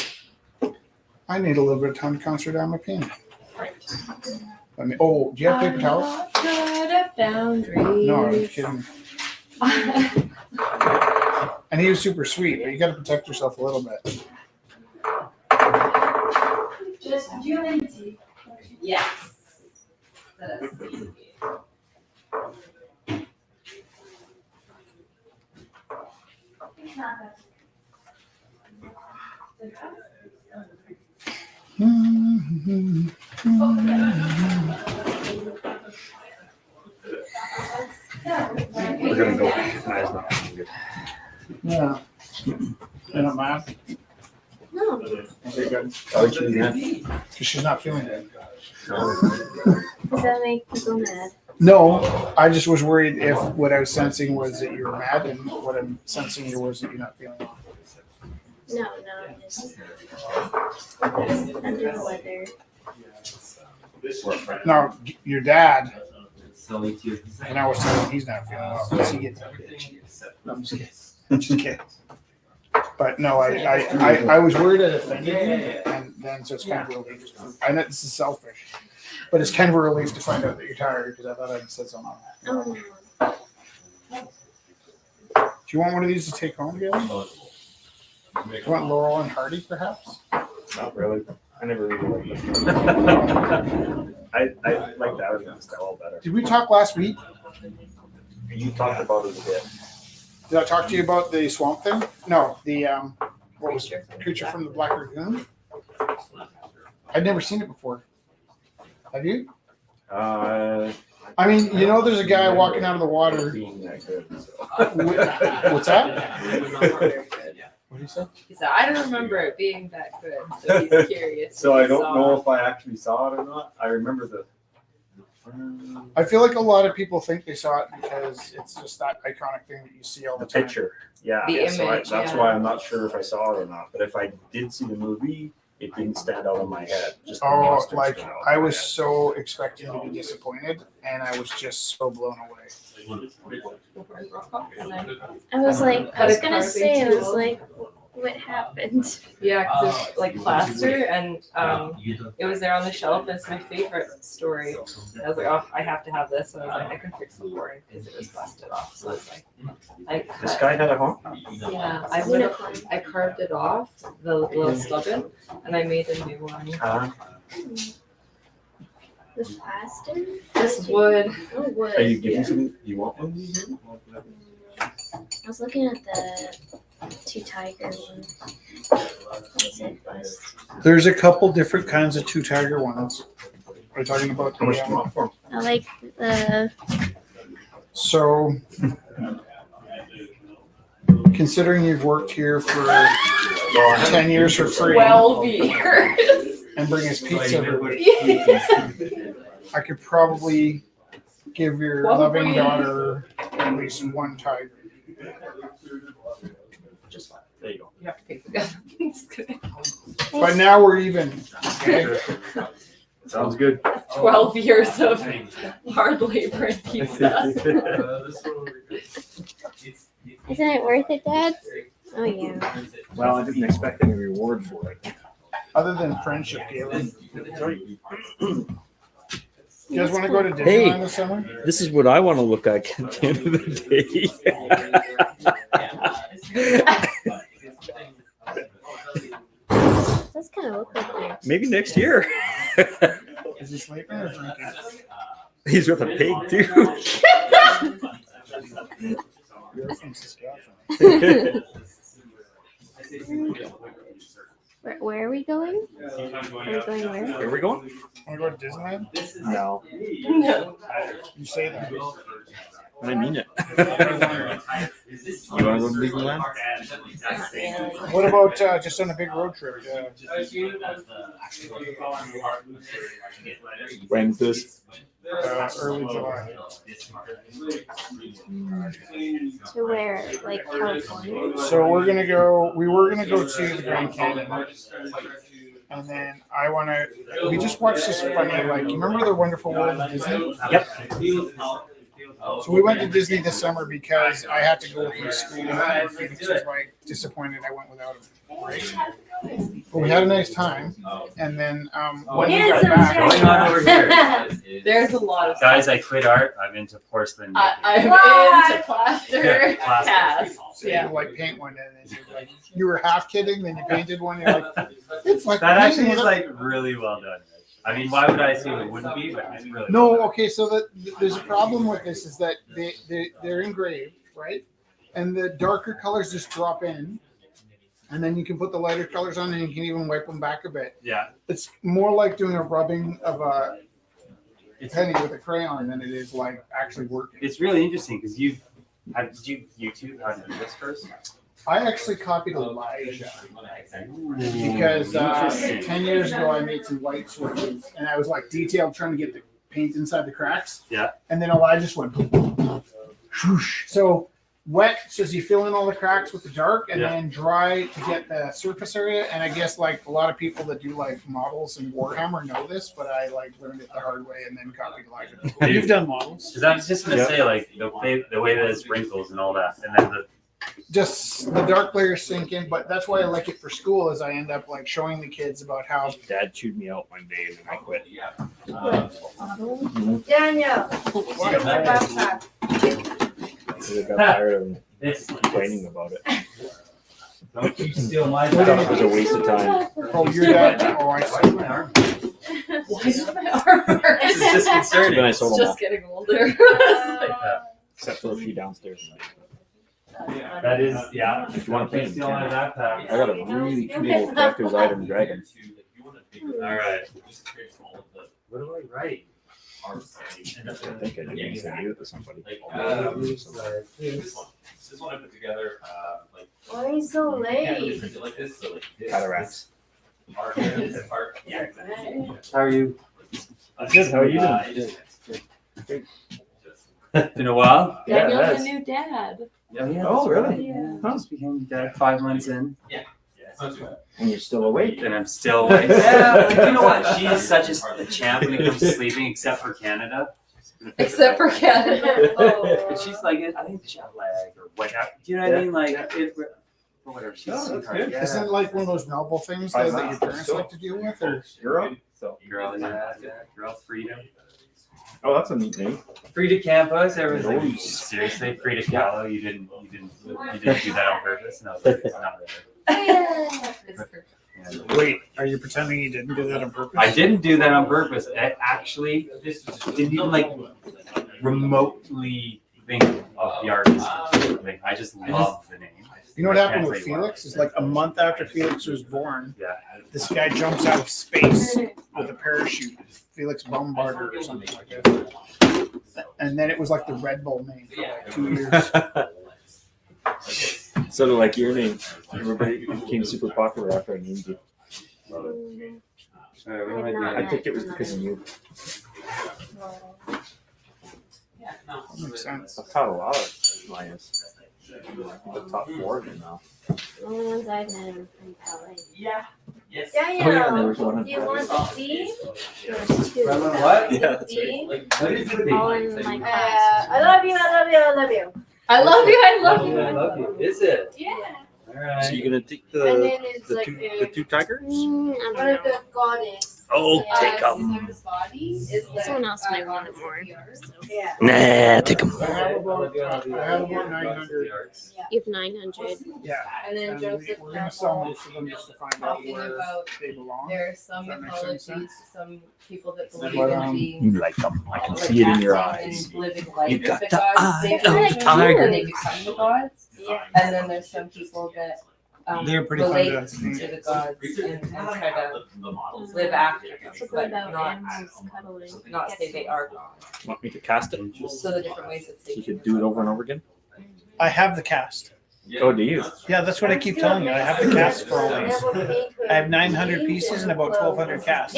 I need a little bit of time to concentrate on my pain. I mean, oh, do you have paper towels? Good at boundaries. No, I was kidding. And he was super sweet, but you got to protect yourself a little bit. Just do you have any tea? Yes. We're gonna go. Maya's not feeling good. Yeah. You're not mad? No. Okay, good. Why would you do that? Because she's not feeling good. Does that make people mad? No, I just was worried if what I was sensing was that you were mad, and what I'm sensing here was that you're not feeling well. No, I'm just under the weather. No, your dad, and I was telling him he's not feeling well because he gets no, I'm just kidding. I'm just kidding. But no, I was worried that offended you, and then so it's kind of a relief. I know this is selfish, but it's kind of a relief to find out that you're tired because I thought I'd said something. Oh, Do you want one of these to take home together? You want Laurel and Hardy, perhaps? Not really. I never really liked them. I like the Avenue style better. Did we talk last week? You talked about it a bit. Did I talk to you about the swamp thing? No, the what was it? Creature from the Black Lagoon? I'd never seen it before. Have you? I mean, you know, there's a guy walking out of the water. Being that good. So. What's that? What did you say? He said, I don't remember it being that good, so he's curious. So I don't know if I actually saw it or not. I remember the. I feel like a lot of people think they saw it because it's just that iconic thing that you see all the The time. picture, yeah. The So image, that's yeah. why I'm not sure if I saw it or not. But if I did see the movie, it didn't stand out in my head. Just the Oh, monsters like stood out in I my was head. so expecting to be disappointed, and I was just so blown away. I was like, I was gonna Had a say, I carving was tool. like, what happened? Yeah, because it's like plaster, and it was there on the shelf, and it's my favorite story. I was like, oh, I have to have this, and I was like, I can fix the boring because it was busted off. So it's like, This guy had a home. yeah, Unicorn. I carved it off, the little stubborn, and I made a new one. This plaster? This wood. Oh, wood. Are you giving some? You want one? I was looking at the two tiger one. What is it? Bust. There's a couple different kinds of two tiger ones. Are you talking about How much do the, you want for him? I like the so considering you've worked here for 10 years for free 12 years. and bring us pizza, Yeah. I could probably give your 12 loving years. daughter at least one tiger. Just fine. There you go. You have to pay for that. Just kidding. But now we're even. Okay? Sounds good. 12 years of hard labor and pizza. Isn't it worth it, Dad? Oh yeah. Well, I didn't expect any reward for it. Other than friendship, Galen. You guys want to go to Disneyland Hey. this summer? This is what I want to look like at the end of the day. That's kind of look like weird. Maybe next year. Is he sleeping or drinking? He's with a pig too. You're from Saskatchewan. Where are we going? Are we going where? Where are we going? Want to go to Disneyland? No. No. You say that. I mean it. You want to go to Disneyland? What about just on a big road trip? When's this? Early July. To where? Like California? So we were gonna go to the Grand Canyon, And then we just watched this funny, like, you remember the Wonderful World of Disney? Yep. So we went to Disney this summer because I had to go with my school, and Felix was like disappointed I went without him. Right? But we had a nice time, and then when we got back, Going on over here. There's a lot of Guys, I quit art. I'm into porcelain making. I'm into plaster Plaster. casts. so Yeah. you like paint one, and then you were half kidding, then you painted one. You're like, it's like That actually painting is with a- like really well done. I mean, why would I assume it wouldn't be? But it's really No, okay. So there's a problem with this is that they're engraved, right? And the darker colors just drop in, and then you can put the lighter colors on, and you can even wipe them back a bit. Yeah. It's more like doing a rubbing of a It's penny with a crayon than it is like actually working. it's really interesting because did you YouTube how to do this first? I actually copied Elijah because 10 years ago I made some light switches, and I was like detailed trying to get the paint inside the cracks. Yeah. And then Elijah just went whoosh. So wet says you fill in all the cracks with the dark, and Yeah. then dry to get the surface area. And I guess like a lot of people that do like models and Warhammer know this, but I like learned it the hard way and then copied Elijah. You've done models. Because I was just gonna say like the way that it's wrinkles and all that, and then Just the dark layers sink in, but that's why I like it for school. Is I end up like showing the kids about how Dad chewed me out one day and then I quit. Daniel. I got tired of complaining about it. Don't you steal my job. It was a waste of time. oh your dad. Oh, I see. My arm. Why is my arm hurt? This is disconcerting. It's just getting older. Except for a few downstairs. That is, yeah. If you want to paint, Steal my backpack. I got a really cool collector's item dragon. All right. What do I write? I think I did use to give it to somebody. This one I put together, Why are you so late? print it like this, so like this. Cataracts. Part, this part. Yeah, exactly. How are you? I'm good. How are you doing? Been a while? Daniel's a new dad. Oh, really? Yeah. Just became dad 5 months in. And you're still awake. And I'm still awake. Yeah, like, you know what? She is such a champ when it comes to sleeping, except for Canada. Except for Canada. But she's like, I think jet lag or whatever. Do you know what I mean? Like, or whatever. She's a sweetheart. Yeah. Isn't it like one of those Melville things that your parents like to deal with? Or You're up. So. Girl, girl freedom. Oh, that's a neat name. Free to campus, everything. Seriously, free to Callow. You didn't do that on purpose. No, it's not really. wait, are you pretending you didn't do that on purpose? I didn't do that on purpose. I actually didn't even like remotely think of the artist. Like, I just love the name. You know what happened I with can't tell you why. Felix? Is like a month after Felix was born, Yeah. this guy jumps out of space with a parachute. Felix Baumgartner or something like that. And then it was like the Red Bull name for like 2 years. Sort of like your name. Everybody became super popular after I named you. I think it was because of you. Makes sense. I've taught a lot of Linus. The top 4 of them now. The only ones I've met are from ballet. Yeah. Yes. Oh yeah, there was one. Do you want the theme? There's two. What? Yeah, that's Theme? What is it? All in my class. I love you, I love you, I love you. I love you, I love you. I love you. Is it? Yeah. All right. So you're gonna take And then it's like the two tigers? I don't one know. of the goddess. Oh, take them. Caesar's body is the Someone else might want it more. Yeah. Nah, take them. I have about 900. You have 900. Yeah. And then And Joseph we're going to sell Campbell most of them just to find out talking where about they belong. there are some Does that make sense? mythologies, some people that believe But, in being You like them. I can like see it in your acting eyes. and living life You with got the the gods. eye They of believe a tiger. and they become the gods. And then there's some people that They're pretty fun relate to to see. the gods and try to live after them, What's so good but about not animals cuddling? not say they are gods. Want me to cast it? So the different ways that they You could do it over and over again? I have the cast. Oh, do you? Yeah, that's what I keep telling you. I have the cast for all these. I have 900 pieces and about 1,200 casts.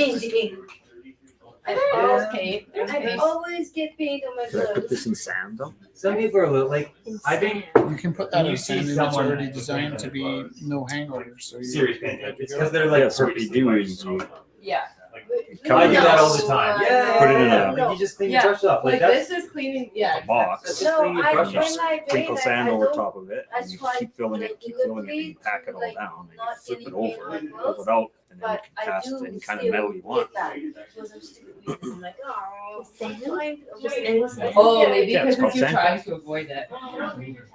Kate. There's I Kate. always get paint on my Could I put clothes. this in sand though? Some people are a little like, I think You can put that When you in see sand and it's someone already designed to be no hangovers. So serious pain. It's because they're like. Yeah, so if you do, you Yeah. I do that all the time. Yeah. Put it in a- Like you just clean Yeah. your brush off. Like Like that's. this is cleaning. Yeah. a box, That's No, clean your I brush when off. I sprinkle paint, sand I over don't- top of it, I and you swipe, keep filling like, it, keep filling it, and you liquid, pack it all like, down, and not you flip it getting paint over, on and my pull clothes, it out, and then you but can I cast do any kind of still metal you want. get that because I'm stupid. I'm like, oh, Sand? fine. Just any sand? Oh, maybe Yeah, it's because called you're sand. trying to avoid it.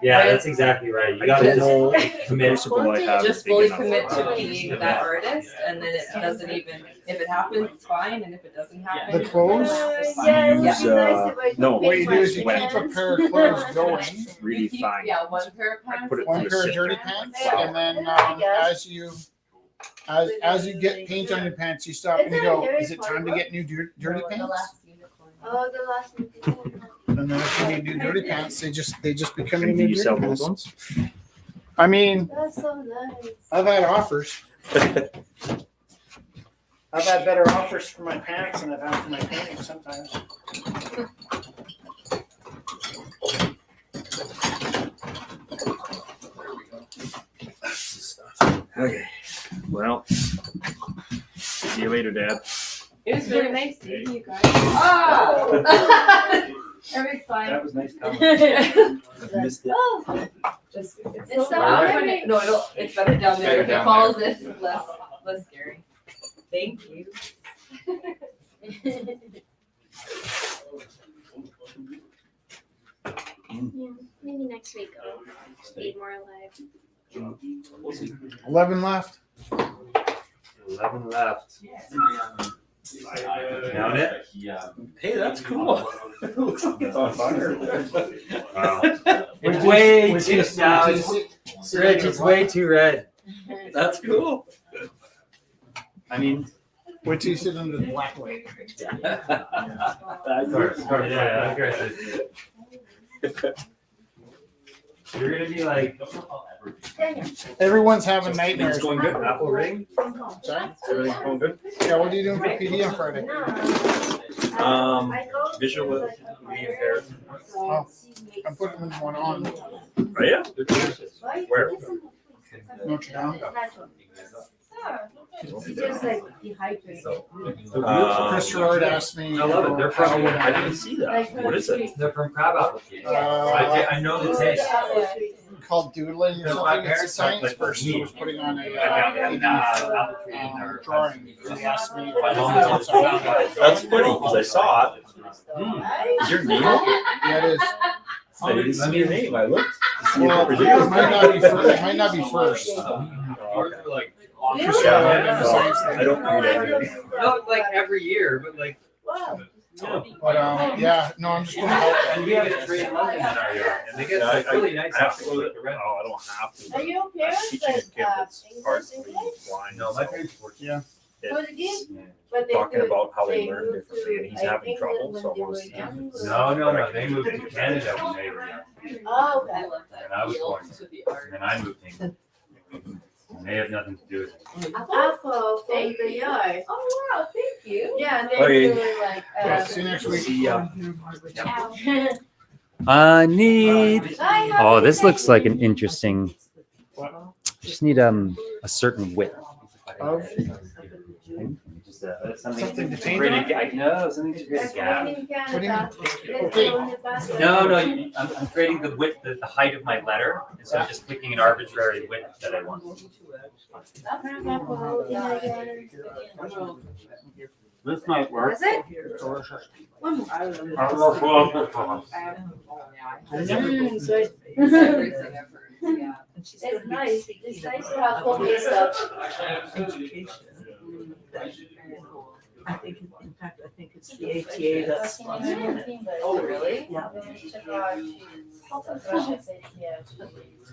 Yeah, that's exactly right. You I gotta don't know just if the commit. crucible I have is Just big fully enough commit for to that. being that artist, and then it doesn't even. If it happens, it's fine, and if it doesn't happen, The clothes? it's fine. Yeah, it would Use, be nice if I could no, What paint you do my is you keep a hands. pair of clothes going, Really You keep, fine. Yeah, one pair of I pants. put it one through a pair of sifter. dirty pants, and then as you get paint on your pants, you stop and you go, is it time to get new dirty The pants? last unicorn. Oh, the last one. And then if you need new dirty pants, they just become your And do new you sell dirty those pants. ones? I mean, That's so nice. I've had offers. I've had better offers for my pants than I've had for my painting sometimes. Okay, well, see you later, Dad. It was really nice seeing you guys. Oh! Everything's fine. That was nice comment. I've missed it. Just, it's It's so not loud right. when it, no, it's better down there. Better If it down falls, it's less scary. Thank you. Yeah, maybe next week I'll be more alive. 11 left. 11 left. Count it. Hey, that's cool. Looks like it's on fire. Wow. It's way too now. Rich, it's way too red. That's cool. I mean, Wait till you sit under the black light. yeah, aggressive. You're gonna be like, Everyone's having nightmares. it's going good. Apple ring. Sorry? Everything's going good. Yeah, what are you doing for PD on Friday? Visual impaired. Oh, I'm putting one on Oh, yeah? Where? Notre Dame. It's just like dehydrated. Chris Gerard asked me. I love it. They're from. I didn't see that. What is it? They're from crab application. Uh, I know the taste. called doodling or No, my something. It's a parents science like person who me. was putting on a Apple drawing. He asked me. That's funny, because I saw it. Is your name on it? Yeah, it is. I didn't see your name. I looked. to see if Well, it was it yours. might not be first. It might not be first. Yeah, I don't read everything. Not like every year, but like. But yeah, no, I'm just going to help. And we have a tree in London in our yard, and they get Yeah, like really nice. I have to apples, go to like the red Oh, I don't have to. Are your I'm parents teaching a like kid that's English partly blind. No, my so parents work. Yeah. For the game? it's But they talking do- about how they they learn moved differently, and to, he's like, having England trouble, when so I they want were to see. young. No, they moved to Canada when they were young, Oh, okay. I love that. and I was born, To the art. and then I moved to England. And they have nothing to do with it. Apple from the yard. Oh wow, thank you. Yeah, they Okay. do like. Yeah, see you next week. See ya. I need. Hi, Oh, happy this looks like an day. interesting. Just need a certain width. Of? Something to paint on? No, something to create a That's gap. made in What do you Canada. mean? Let's Okay. go in the basket. No, I'm creating the width, the height of my letter, and so I'm just picking an arbitrary width that I want. Apple in the yard. This might work. Was it? One more. Mm, so it's Everything I've heard. Yeah. it's nice. It's nice to have homemade stuff. I think, in fact, I think it's the ATA that's sponsoring it. Oh really? Yeah.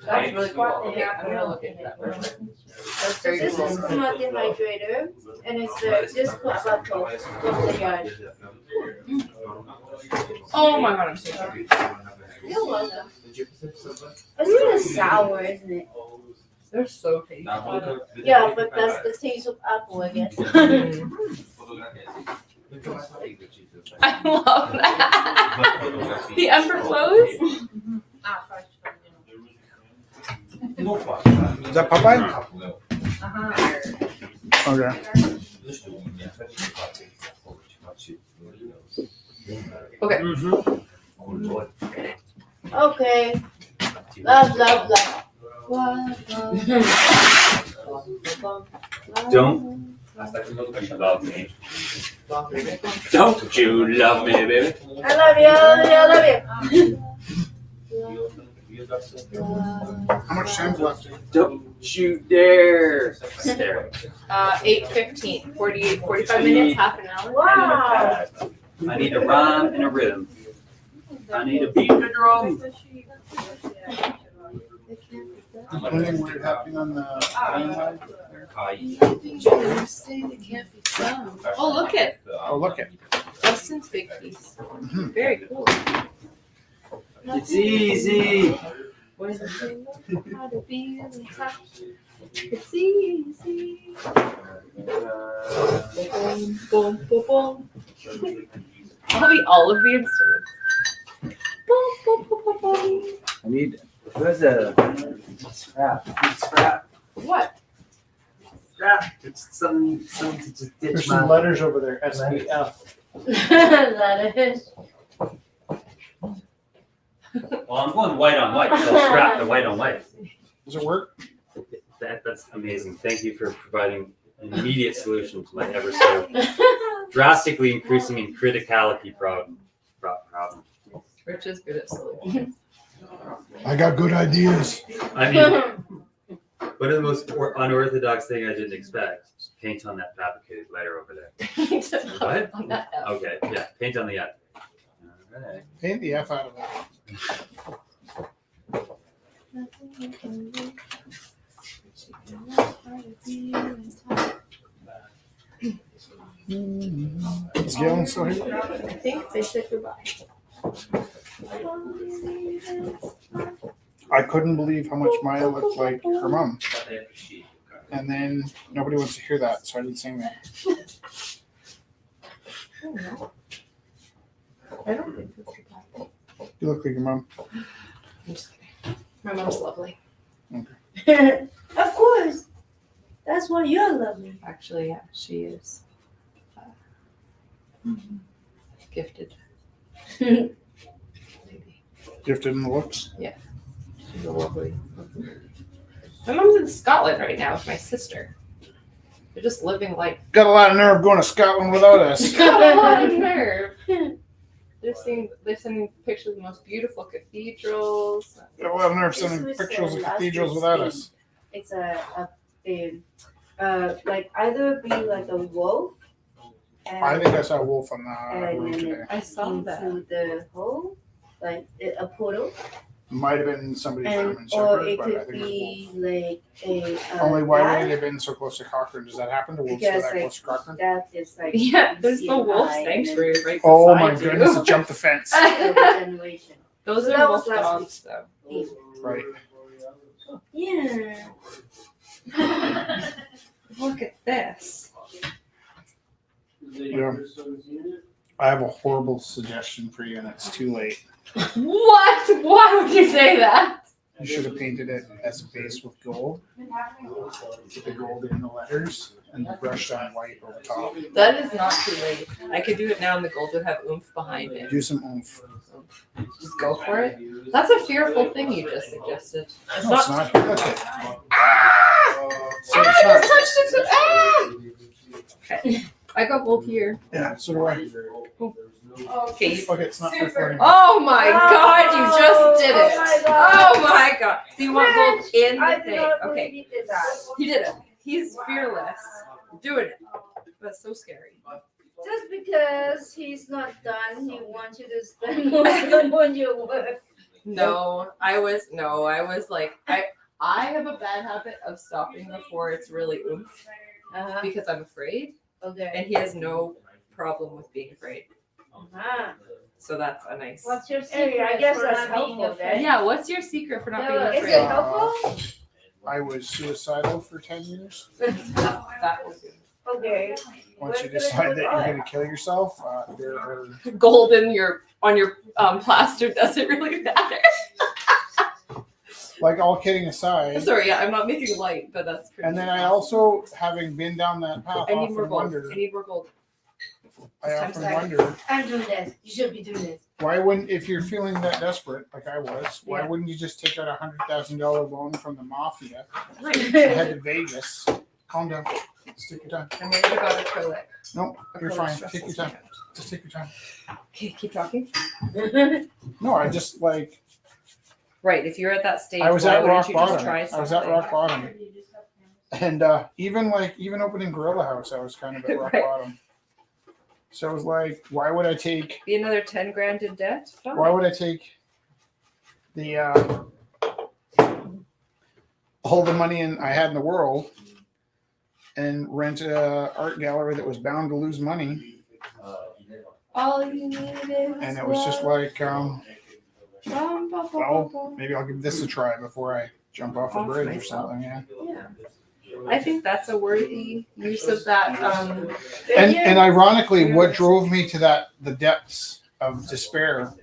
That's really cool. Yeah, I'm gonna look into that. That's very This cool. is not dehydrator, and it's this bottle from the yard. Oh my god, I'm so sorry. You're welcome. It's kind of sour, isn't it? They're so tasty. Yeah, but that's the taste of apple, I guess. I love that. The ember flows. Is that Popeye? Okay. Okay. Okay. Love, love, love. Don't. You love me. Don't you love me, baby? I love you, I love you, How much time's left? Don't you dare stare. 8:15. 45 minutes, half an hour. Wow. I need a rhyme and a rhythm. I need a beat and a drum. Anything weird happening on the timeline? Oh, look at Oh, look it. Justin's big piece. Very cool. It's easy. How to be in touch. It's easy. Boom, boom, boom, boom. I'll be all of the instruments. Boom, boom, boom, boom, boom. I need. Where's a scrap? Scrap. What? Scrap. It's something to just ditch There's my. some letters over there. SBF. That is. Well, I'm going white on white, so I'll scrap the white on white. Does it work? That's amazing. Thank you for providing an immediate solution to my ever so drastically increasing in criticality problem. Rich is good at solutions. I got good ideas. I mean, one of the most unorthodox thing I didn't expect. Paint on that fabricated letter over there. What? On that F. Okay, yeah, paint on the F. All right. Paint the F out of it. Is Galen still here? I think they said goodbye. I couldn't believe how much Maya looked like her mom. And then nobody wants to hear that, so I didn't sing that. I don't think that's goodbye. You look like your mom. I'm just kidding. My mom's lovely. Of course. That's why you're lovely. Actually, yeah, she is gifted. Maybe. Gifted in the looks. She's a lovely. My mom's in Scotland right now with my sister. They're just living life. Got a lot of nerve going to Scotland without us. Got a lot of nerve. They're sending pictures of the most beautiful cathedrals. Got a lot of nerve sending pictures of cathedrals without us. It's like either be like a wolf. I think I saw a wolf on the road today. I saw that. Into the hole, like a portal. Might have been somebody from And or Shepherd, it but I could think it was a be wolf. like a Only why bat. wouldn't they have been so close to Cochrane? Does that happen? Do wolves go Because that like close to Cochrane? that is like Yeah, there's you the see wolf high and sanctuary then right Oh beside my you. goodness, it jumped the fence. the generation. Those So are that wolf was last dogs, though. Right. Yeah. Look at this. Yeah. I have a horrible suggestion for you, and it's too late. What? Why would you say that? You should have painted it as a base with gold. Put the gold in the letters and brushed on white over top. That is not too late. I could do it now, and the gold would have oomph behind it. Do some oomph. Just go for it. That's a fearful thing you just suggested. It's No, it's not. not. That's it. So I it's just not. touched it. Ah! Okay. I got gold here. Yeah, so do I. Okay. Okay, it's not fair for Oh my God! You just did it. Oh my God. Oh my God! Do you want gold in I the did thing? not believe Okay. he did that. He did it. He's fearless. Doing it. That's so scary. Just because he's not done, he wants you to spend more time on your work. No, I was like I have a bad habit of stopping before it's really oomph because I'm afraid, Okay. and he has no problem with being afraid. So that's a nice. What's your secret? I guess that's helpful then. Yeah, what's your secret for not being Is afraid? it helpful? I was suicidal for 10 years. That was good. Okay. once you decide that you're gonna kill yourself, there are Gold in your on your plaster doesn't really matter. like all kidding aside. Sorry, yeah, I'm not making light, but that's pretty. And then I also, having been down that path, I need more often gold. wonder. I need more gold. I It's often time wonder I'm doing this. You should be doing this. why wouldn't, if you're feeling that desperate, like I was, why Yeah. wouldn't you just take out $100,000 loan from the mafia Right. and head to Vegas? Calm down. Just take your time. I'm worried about acrylic. No, you're Acrylic fine. stresses Take your me time. out. Just take your time. Okay, keep talking. No, I just like Right, if you're at that stage, I was why at wouldn't rock you just bottom. try I was at something? rock bottom. And even opening Gorilla House, I was kind of at rock Right. bottom. So I was like, why would I take Be another 10 grand in debt? Fine. why would I take the all the money I had in the world and rent a art gallery that was bound to lose money? All you need is And it was just like, well, well, maybe I'll give this a try before I jump off a bridge or something. Yeah. yeah. I think that's a worthy use of that. And ironically, what drove me to the depths of despair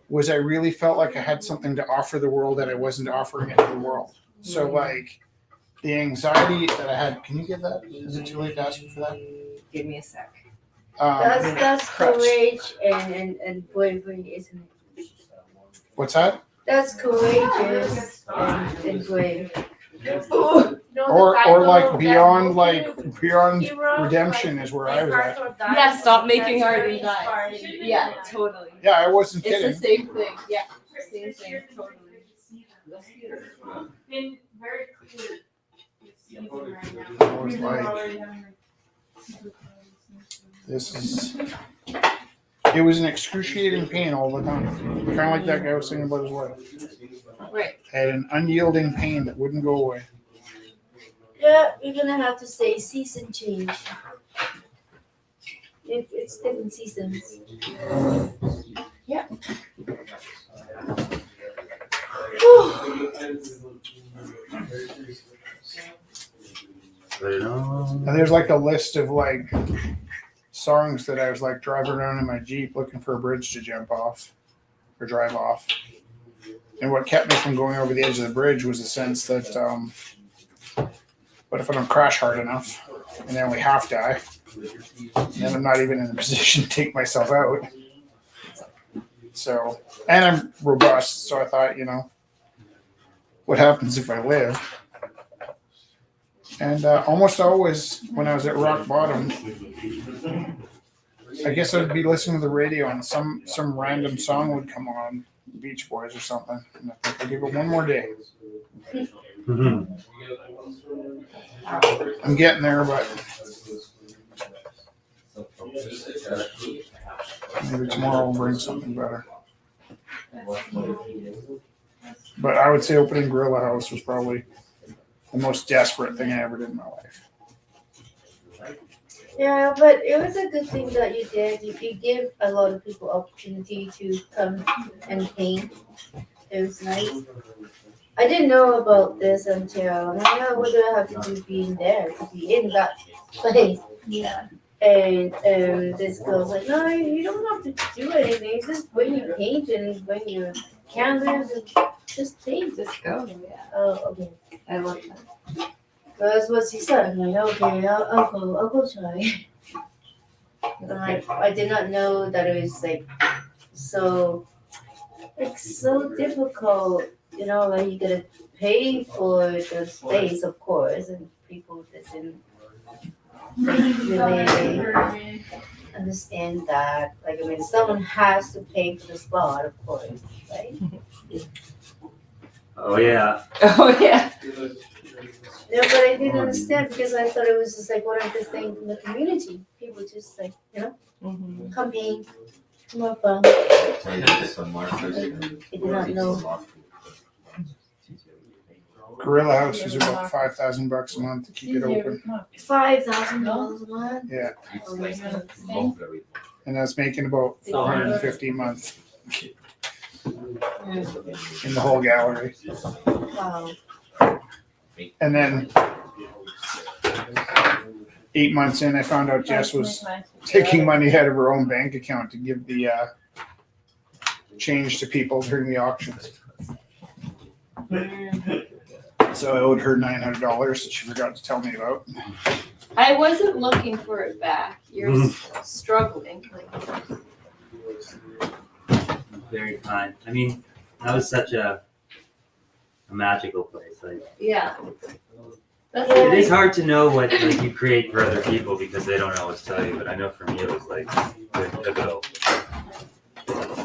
was I really felt like I had something to offer the world that I wasn't offering it to the world. So like the anxiety that I had. Can you give that? Is it too late to ask you for that? Give me a sec. That's crutch. courage and bravery, isn't it? What's that? That's courageous and brave. Or like beyond redemption is where I was at. Yeah, stop making art and die. Yeah, totally. Yeah, I wasn't It's kidding. the same thing. Yeah, same thing. Totally. Been very clear. I was like, it was an excruciating pain all the time. Kind of like that guy was saying about his wife. Right. I had an unyielding pain that wouldn't go away. Yeah, you're gonna have to say season change. It's different seasons. Yeah. And there's like a list of like songs that I was like driving around in my Jeep looking for a bridge to jump off or drive off. And what kept me from going over the edge of the bridge was the sense that, what if I don't crash hard enough and I only half die? And then I'm not even in a position to take myself out. So, and I'm robust. So I thought, what happens if I live? And almost always when I was at rock bottom, I guess I'd be listening to the radio and some random song would come on, Beach Boys or something. And I think I'll give it one more day. I'm getting there, but maybe tomorrow will bring something better. But I would say opening Gorilla House was probably the most desperate thing I ever did in my life. Yeah, but it was a good thing that you did. You give a lot of people opportunity to come and paint. It was nice. I didn't know about this until, what do I have to do being there to be in that place? Yeah. And this girl's like, no, you don't have to do anything. Just bring your paint and bring your canvas and just paint. Just go. Yeah. Oh, okay. I love that. That's what she said. I'm like, okay, I'll go try. And I did not know that it was like so difficult, like you gotta pay for the space, of course, and people doesn't really understand that. Like, someone has to pay for the spot, of course, right? Oh yeah. Oh yeah. Yeah, but I didn't understand because I thought it was just like one of the things in the community. People just like, come paint, come have fun. I did not know. Gorilla House was about $5,000 a month to keep it open. $5,000 a month. Yeah, and that's making about $450 a month in the whole gallery. Wow. And then 8 months in, I found out Jess was taking money out of her own bank account to give the change to people during the auctions. So I owed her $900 that she forgot to tell me about. I wasn't looking for it back. You're struggling. Very kind. I mean, that was such a magical place. Like, Yeah. it is hard to know what like you create for other people because they don't always tell you. But I know for me, it was like pivotal.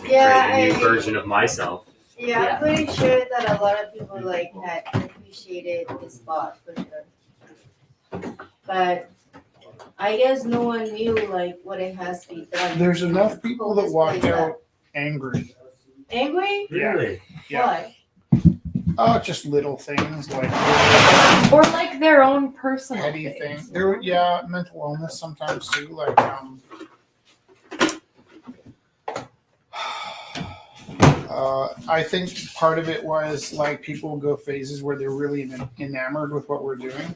Yeah, Create a new I- version of myself. Yeah, I'm pretty sure that a lot of people like had appreciated the spot for sure. But I guess no one knew like what it has to be done. There's enough people that walked out angry. Angry? Really? Yeah. Why? Oh, just little things like Or like their own personal petty things. things. There, yeah, mental illness sometimes too. Like, I think part of it was like people go phases where they're really enamored with what we're doing.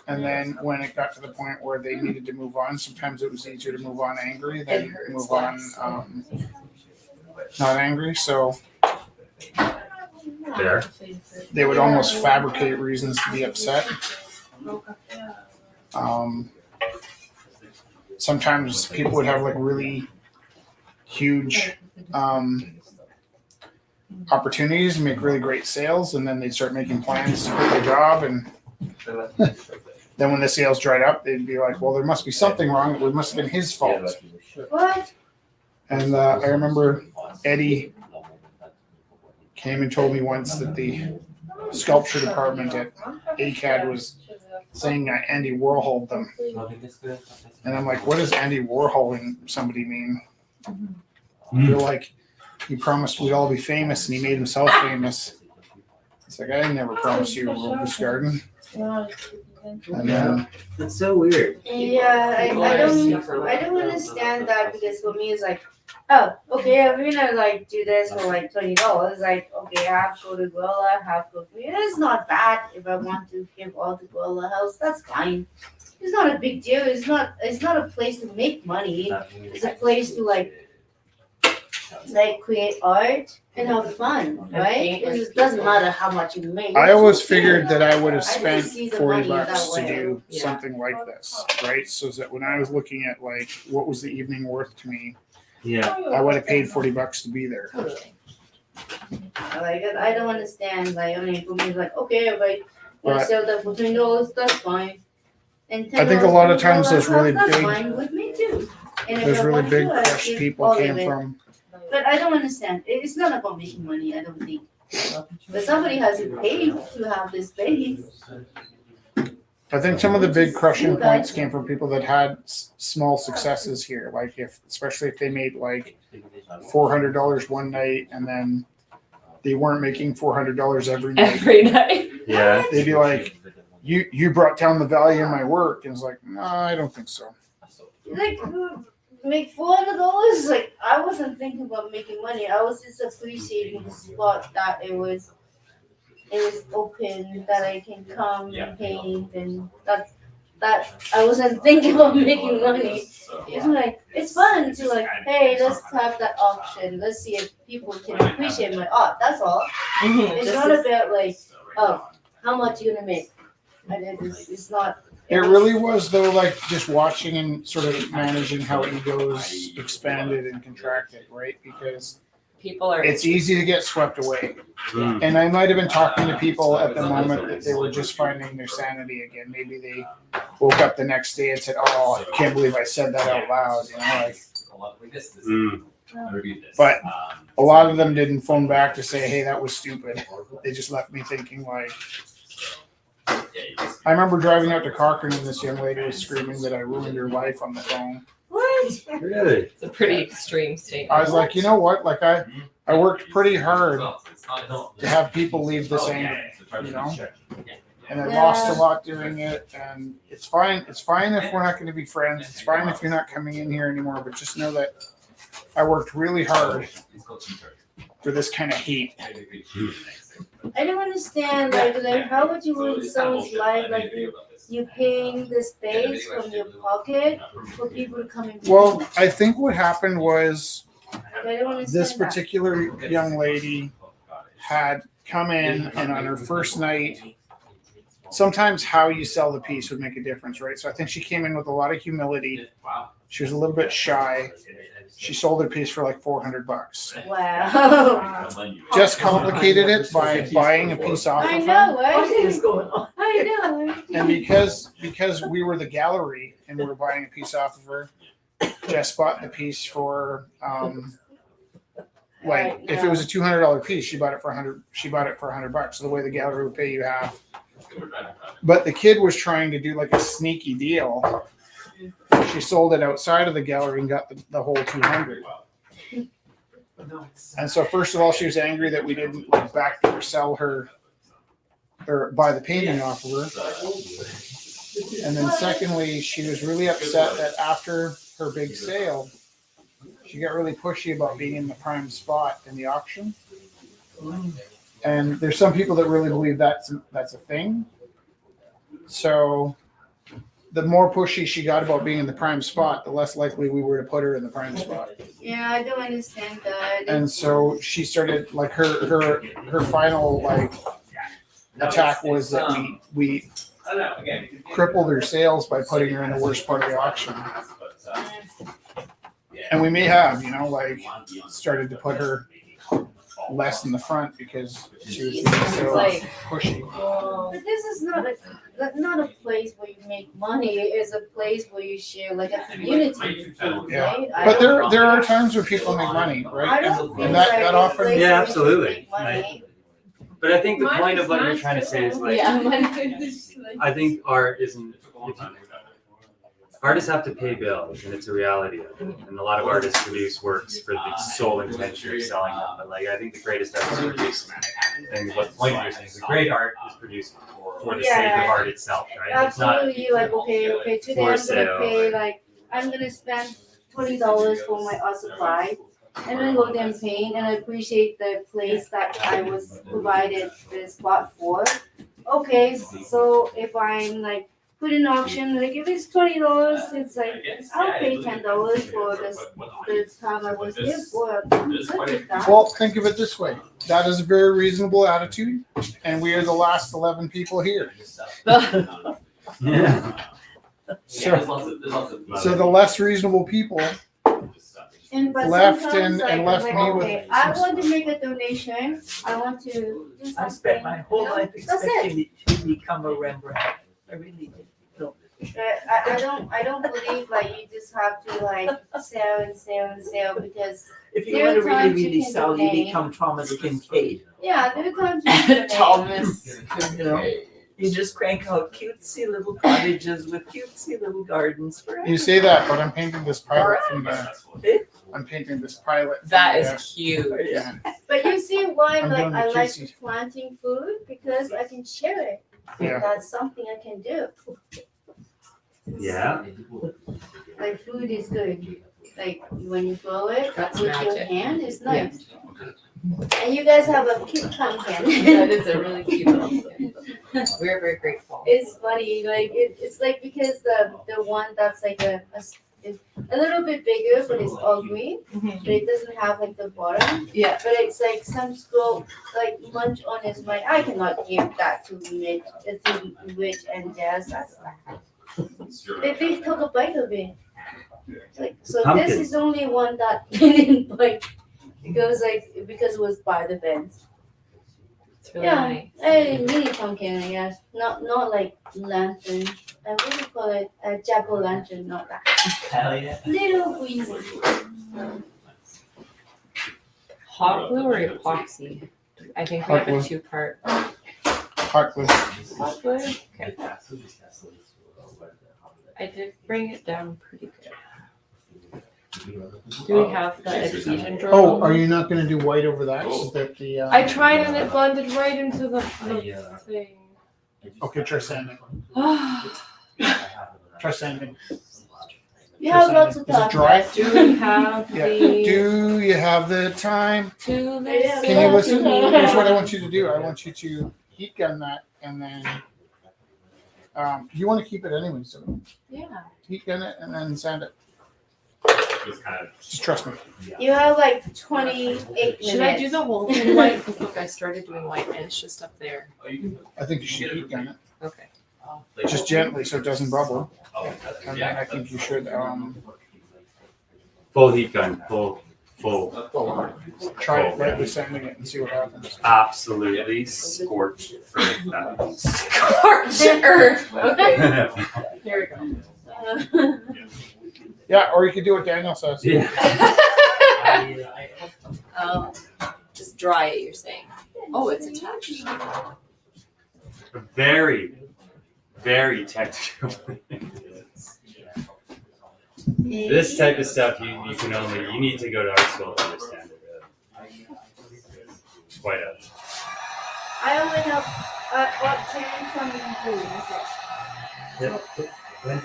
And then when it got to the point where they needed to move on, sometimes it was easier to move on angry than move on not angry. So There. they would almost fabricate reasons to be upset. Sometimes people would have like really huge opportunities to make really great sales, and then they'd start making plans to quit their job, and then when the sales dried up, they'd be like, well, there must be something wrong. It must have been his fault. What? And I remember Eddie came and told me once that the sculpture department at ACAD was saying Andy Warhol'd them. And I'm like, what does Andy Warholing somebody mean? They're like, he promised we'd all be famous and he made himself famous. It's like, I never promised you a rose garden. And then, That's so weird. Yeah, I don't understand that because for me it's like, oh, okay, I'm gonna like do this for like $20. Like, okay, I have to go to Guella, I have to go. It's not bad if I want to give all the Guella house. That's fine. It's not a big deal. It's not a place to make money. It's a place to like create art and have fun, right? It doesn't matter how much you make. I always figured that I would have I spent just see the $40 money that to way. do something like this, right? So that when I was looking at like what was the evening worth to me, Yeah. I would have paid $40 to be there. Like I don't understand. Like I mean, for me, it's like okay, if I want Right. to sell that for $20, that's fine. And I think a lot of times those really that's big- fine with me too. And if Those I really want big to, I crushed give people all of came it. from. But I don't understand. It's not about making money. I don't think. But somebody has to pay to have this space. I think some of the big crushing points came from people that had small successes here. Like especially if they made like $400 one night and then they weren't making $400 every night. Every night. Yeah. They'd be like, you brought down the value of my work. And it's like, no, I don't think so. Like make $400. Like I wasn't thinking about making money. I was just appreciating the spot that it was open, that I can come and paint, and that I wasn't thinking about making money. It's like it's fun to like, hey, let's have that auction. Let's see if people can appreciate my art. That's all. It's not about like, oh, how much you gonna make. It's not. It really was though, like just watching and sort of managing how egos expanded and contracted, right? Because People are. it's easy to get swept away. And I might have been talking to people at the moment that they were just finding their sanity again. Maybe they woke up the next day and said, "Oh, I can't believe I said that out loud." You know, like. But a lot of them didn't phone back to say, "Hey, that was stupid." They just left me thinking like. I remember driving out to Cochrane and this young lady was screaming that I ruined her life on the phone. What? Really? It's a pretty extreme statement. I was like, you know what? Like I worked pretty hard to have people leave this angry, you know? And I lost a lot doing it, and it's fine. It's fine if we're not going to be friends. It's fine if you're not coming in here anymore, but just know that I worked really hard for this kind of hate. I don't understand. Like how would you ruin someone's life? Like you paying the space from your pocket for people to come and Well, paint. I think what happened was I don't understand this that. particular young lady had come in, and on her first night, sometimes how you sell the piece would make a difference, right? So I think she came in with a lot of humility. She was a little bit shy. She sold her piece for like $400. Wow. Just complicated it by buying a piece off I of her. know, What right? is going on? I know. And because we were the gallery and we were buying a piece off of her, Jess bought the piece for like if it was a $200 piece, she bought it for $100. She bought it for $100. So the way the gallery would pay you half. But the kid was trying to do like a sneaky deal. She sold it outside of the gallery and got the whole 200. And so first of all, she was angry that we didn't like back or sell her or buy the painting off of her. And then secondly, she was really upset that after her big sale, she got really pushy about being in the prime spot in the auction. And there's some people that really believe that's a thing. So the more pushy she got about being in the prime spot, the less likely we were to put her in the prime spot. Yeah, I don't understand that. And so she started like her final like attack was that we crippled her sales by putting her in the worst part of the auction. And we may have, like started to put her less in the front because she was being so pushy. But this is not a place where you make money. It's a place where you share like a community. Yeah. Right? But there are times where people make money, right? I don't think And that it's a often place Yeah, where you absolutely. make money. But I think the Mine point is of what you're mine trying to say is like, Yeah, mine is like- I think art isn't. Artists have to pay bills, and it's a reality of it. And a lot of artists produce works for the sole intention of selling them. But like, I think the greatest art is produced, and what the point you're saying is the great art is produced for the sake of art itself, right? It's not Absolutely, like okay, today for I'm sale. gonna pay I'm gonna spend $20 for my art supply, and then go there and paint and appreciate the place that I was provided the spot for. Okay, so if I'm like put in auction, like if it's $20, it's like I'll pay $10 for the time I was there for. I'm good with that. Well, think of it this way. That is a very reasonable attitude, and we are the last 11 people here. Yeah. So the less reasonable people But left sometimes, and left me with okay, I want to make a donation. I want to do something. I spent my whole life That's it. expecting to become a Rembrandt. I really did. No. I don't believe like you just have to like sell and sell and sell because If you there want are to really, times you really can sell, you donate. become Thomas Kincaid. Yeah, there are times you can donate. Thomas. You know, you just crank out cutesy little cottages with cutesy little gardens for You say that, but I'm painting this pilot from the. I'm painting this pilot. from That the- is cute. Yeah. But you see why I'm like doing the I like cutesy. planting food because I can share it. Yeah. That's something I can do. Yeah. Like food is good. Like when you grow it That's with your magic. hand, it's nice. And you guys have a cute pumpkin. That is a really cute pumpkin. We're very grateful. It's funny, like it's like because the one that's like it's a little bit bigger, but it's all green, but it doesn't have like the bottom. Yeah. But it's like some squirrel like munch on his mind. I cannot give that to Rich and Jazz. That's they took a bite of it. Like so, Pumpkin. this is only one that didn't bite because it was by the fence. It's really Yeah, nice. a mini pumpkin, I guess. Not like lantern. I really call it a jack o' lantern, not that. Hell yeah. Little green one. Hot glue or epoxy? I think we Hot have a glue. two-part. Hot glue. Hot glue? Okay. I did bring it down pretty good. Do we have the adhesion drawer? Oh, are you not going to do white over that? Is that the? I tried and it blended right into the thing. Okay, try sanding. Try sanding. You have lots of Is it time. dry? Do we have Yeah. the Do you have the time? to Yeah. Can you listen? Here's what I want you to do. I want you to heat gun that and then You want to keep it anyway, so Yeah. heat gun it and then sand it. Just kind of. Just trust me. You have like 28 minutes. Should I do the whole thing white? Because look, I started doing white and it's just up there. I think you should heat gun it. Okay. Just gently so it doesn't bubble. And then I think you should Full heat gun, full. try it lightly sanding it and see what happens. Absolutely scorch earth that. Scorch earth. Okay. Here we go. Yeah, or you could do what Daniel says. Yeah. Just dry it, you're saying. Oh, it's attached. Very, very technical. This type of stuff you need to go to art school to understand it. Really. Quite a. I only have what 10,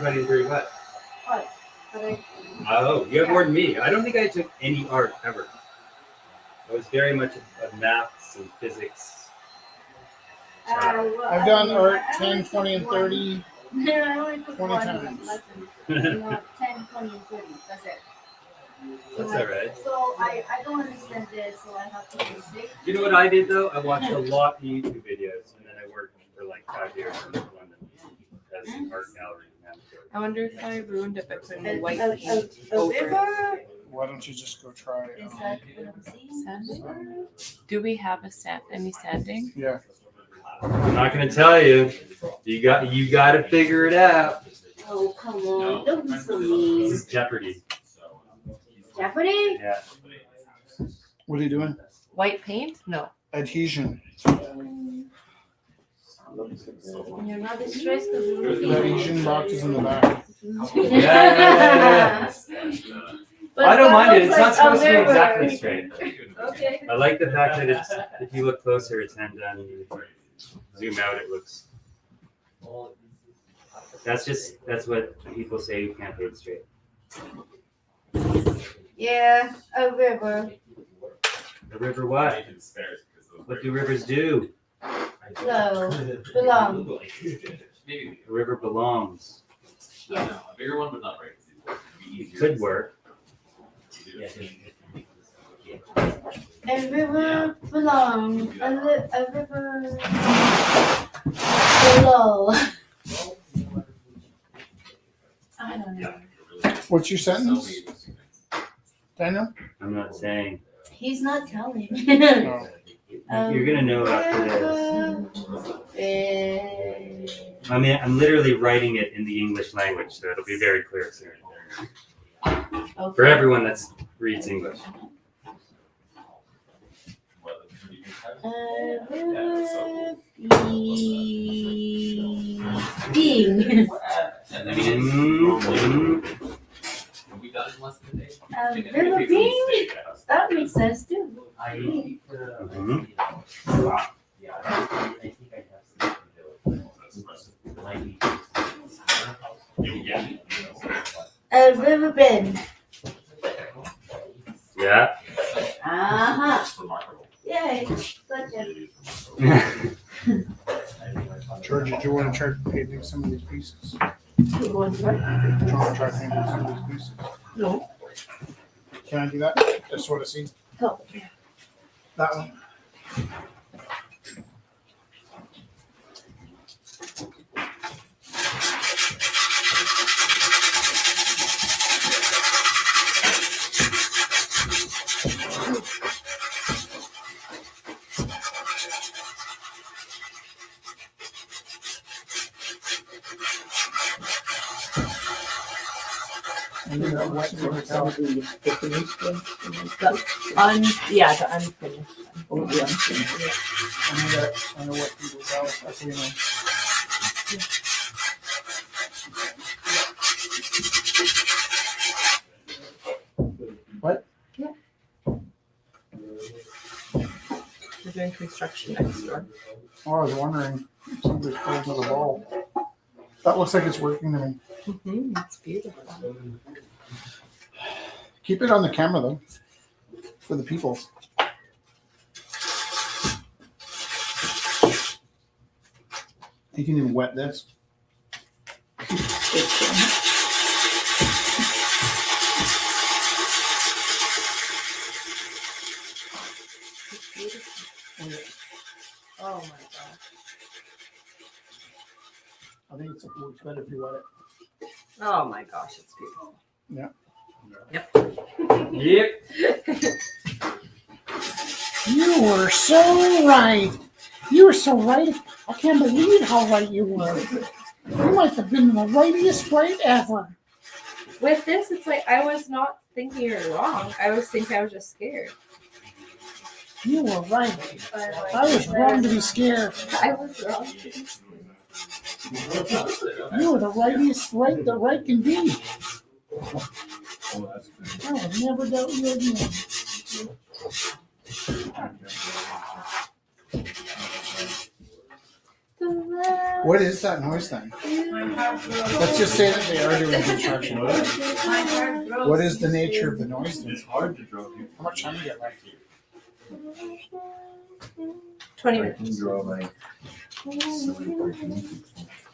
23 what? What? But I Oh, you have more than me. I don't think I took any art ever. I was very much of maths and physics. I've done art 10, 20, and 30. I only took 20 one times. lesson. You know, 10, 20, and 30. That's it. That's all right. So I don't understand this, so I have to mistake. You know what I did though? I watched a lot of YouTube videos, and then I worked for like 5 years in London as an art gallery manager. I wonder if I ruined it by putting the white A paint over it. river? Why don't you just go try it? Is that what I'm seeing? Sanding? Do we have any sanding? Yeah. I'm not gonna tell you. You got to figure it out. Oh, come on. Don't be so This mean. is Jeopardy. Jeopardy? Yeah. What are you doing? White paint? No. Adhesion. You're not distressed because you're looking The at adhesion box is in the back. Yeah. But I don't that mind it. looks It's not like supposed a to be river. exactly straight. Okay. I like the fact that it's, if you look closer, it's hand done. You zoom out, it looks. That's what people say you can't paint straight. Yeah, a river. The river what? What do rivers do? Flow. Belong. The river belongs. Yeah. A bigger one, but not right. Could work. A river belong. A river below. I don't know. What's your sentence? Daniel? I'm not saying. He's not telling. No. You're gonna know after this. I mean, I'm literally writing it in the English language, so it'll be very clear soon. For everyone that reads English. Being. We got it in less than a day. River being? That makes sense too. A river bend. Yeah. Uh-huh. Yay. Gotcha. George, did you want to try painting some of these pieces? You want to try? Do you want to try painting some of these pieces? No. Can I do that? Just want to see. Oh. That one. And then that white paper towel. The unfinished. Oh, yeah, I'm seeing it. I know what people tell us. That's what you know. What? Yeah. We're doing construction next door. Oh, I was wondering. Somebody's pulling to the ball. That looks like it's working to me. Mm-hmm. It's beautiful. Keep it on the camera though, for the people. You can even wet this. Oh my god. I think it works better if you let it. Oh my gosh, it's beautiful. Yeah. Yep. You were so right. You were so right. I can't believe how right you were. You might have been the rightest right ever. With this, it's like I was not thinking you were wrong. I was thinking I was just scared. You were right. I was wrong to be scared. I was wrong. You were the rightest right the right can be. I would never doubt you again. What is that noise then? Let's just say that they are doing construction. What is the nature of the noise then? It's hard to draw. How much time do you get left? 20 I minutes. can draw like silly cartoons,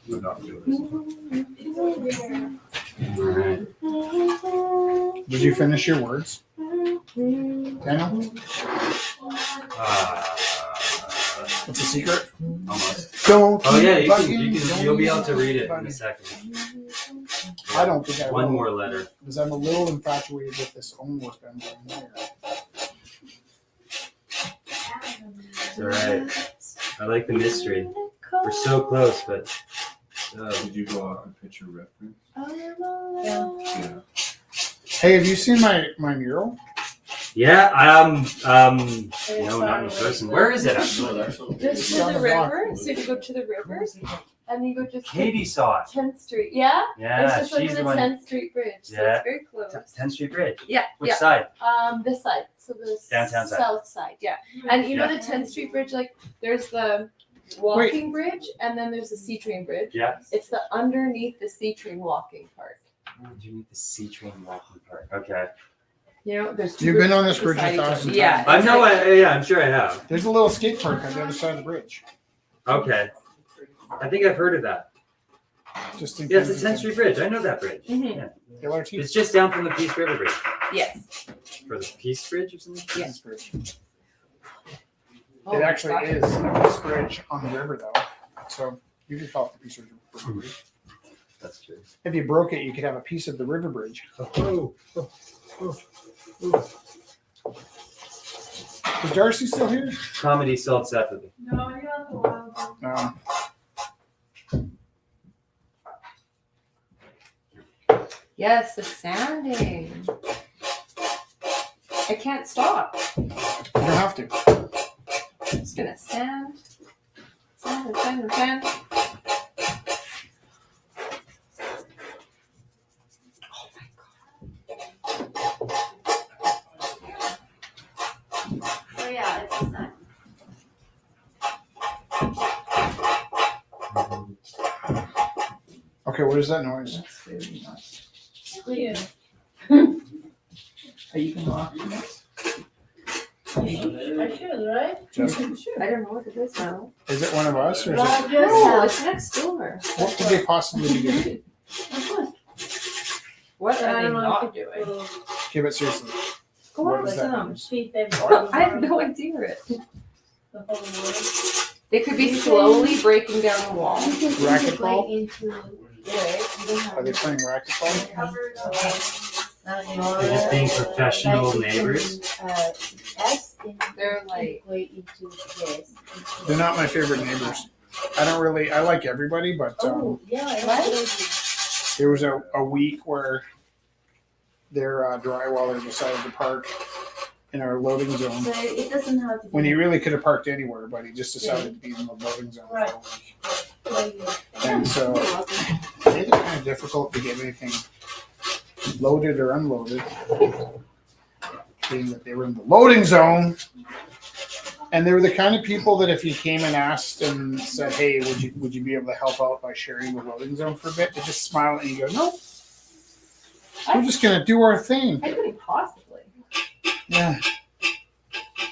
but not really. Did you finish your words? Daniel? What's the secret? Almost. Don't Oh yeah, don't you'll be able to read it in a second. I don't think I will. One more letter. Because I'm a little infatuated with this homework I'm doing here. It's alright. I like the mystery. We're so close, but Did you go out and picture reference? Yeah. Hey, have you seen my mural? yeah, no, not in person. Where is it actually? Just to the river. So if you go to the river, and you go just Katie saw it. 10th Street. Yeah? Yeah, It's just she's under the the one. 10th Street Bridge. So Yeah. it's very close. 10th Street Bridge. Yeah. Which yeah. side? This side. So the Downtown side. south side. Yeah. And you know the 10th Street Bridge, like there's the walking bridge and then there's the C train bridge. Yeah. It's the underneath the C train walking part. Underneath the C train walking part. Okay. You know, there's two You've been on this bridges bridge a beside each thousand other. Yeah. times. I it's know. like- Yeah, I'm sure I have. There's a little skate park on the other side of the bridge. Okay. I think I've heard of that. Just in Yes, case the 10th Street Bridge. I know that bridge. Mhm. Yeah. LRT. It's just down from the Peace River Bridge. Yes. For the Peace Bridge or something? Yes. Bridge. Oh It my actually gosh. is a Peace Bridge on the river though. So you can call it the Peace River Bridge. That's true. If you broke it, you could have a piece of the river bridge. Is Darcy still here? Comedy sold separately. No, you're not the wild. Yes, the sanding. I can't stop. You don't have to. I'm just gonna sand. Sand and sand and sand. Oh yeah, it's that. Okay, what is that noise? Yeah. Are you gonna walk this? I should, right? Jessica? I don't know what it is now. Is it one of us or is it? Well, No, just it's next door. What could they possibly be doing? What I are they don't know not if it doing? will Okay, but seriously, Go what on is with that them. noise? sweep them. I have no idea. The whole world. They could be slowly breaking down the wall. You can Racquetball? integrate into it. You don't have Are they to playing racquetball? cover They're just being professional neighbors. They're like, integrate into this. They're not my favorite neighbors. I like everybody, but Oh, yeah, I like it. there was a week where their drywaller decided to park in our loading zone So it doesn't have to be. when he really could have parked anywhere, but he just decided to be in the loading zone for a week. And so it made it kind of difficult to get anything loaded or unloaded, being that they were in the loading zone. And they were the kind of people that if you came and asked and said, "Hey, would you be able to help out by sharing the loading zone for a bit?" They just smile and you go, "No, we're just gonna do our thing." I couldn't possibly. Yeah.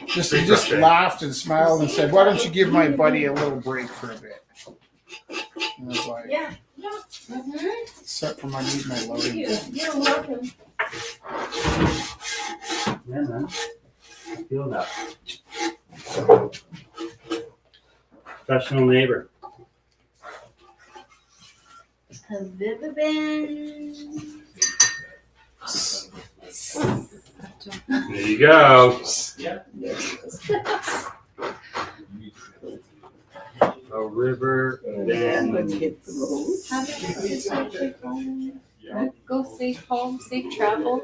Just Pretty he just frustrating. laughed and smiled and said, "Why don't you give my buddy a little break for a bit?" And I was like, Yeah. Set for my need, my loading. You're welcome. Yeah, man. I feel that. Professional neighbor. Have you ever been? There you go. A river bend. Let's hit the road. Have a safe trip home. Go safe home, safe travels.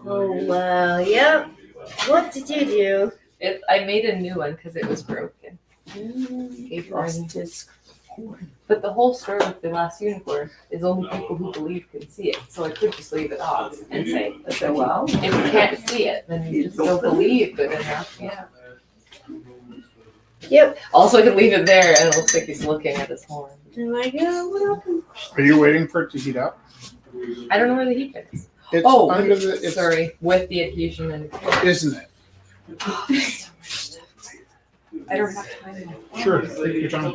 Oh wow, yep. What did you do? I made a new one because it was broken. Gave her a new- But the whole story with the last unicorn is only people who believe can see it. So I could just leave it off and say, so well, if you can't see it, then you just don't believe good enough. Yeah. Yep. Also, I could leave it there and it looks like he's looking at his horn. I'm like, oh, what happened? Are you waiting for it to heat up? I don't know where the heat is. It's Oh, under the. It's, sorry, with the adhesion and. Isn't it? Oh, there's so much stuff. I don't have time. Sure. Take your time.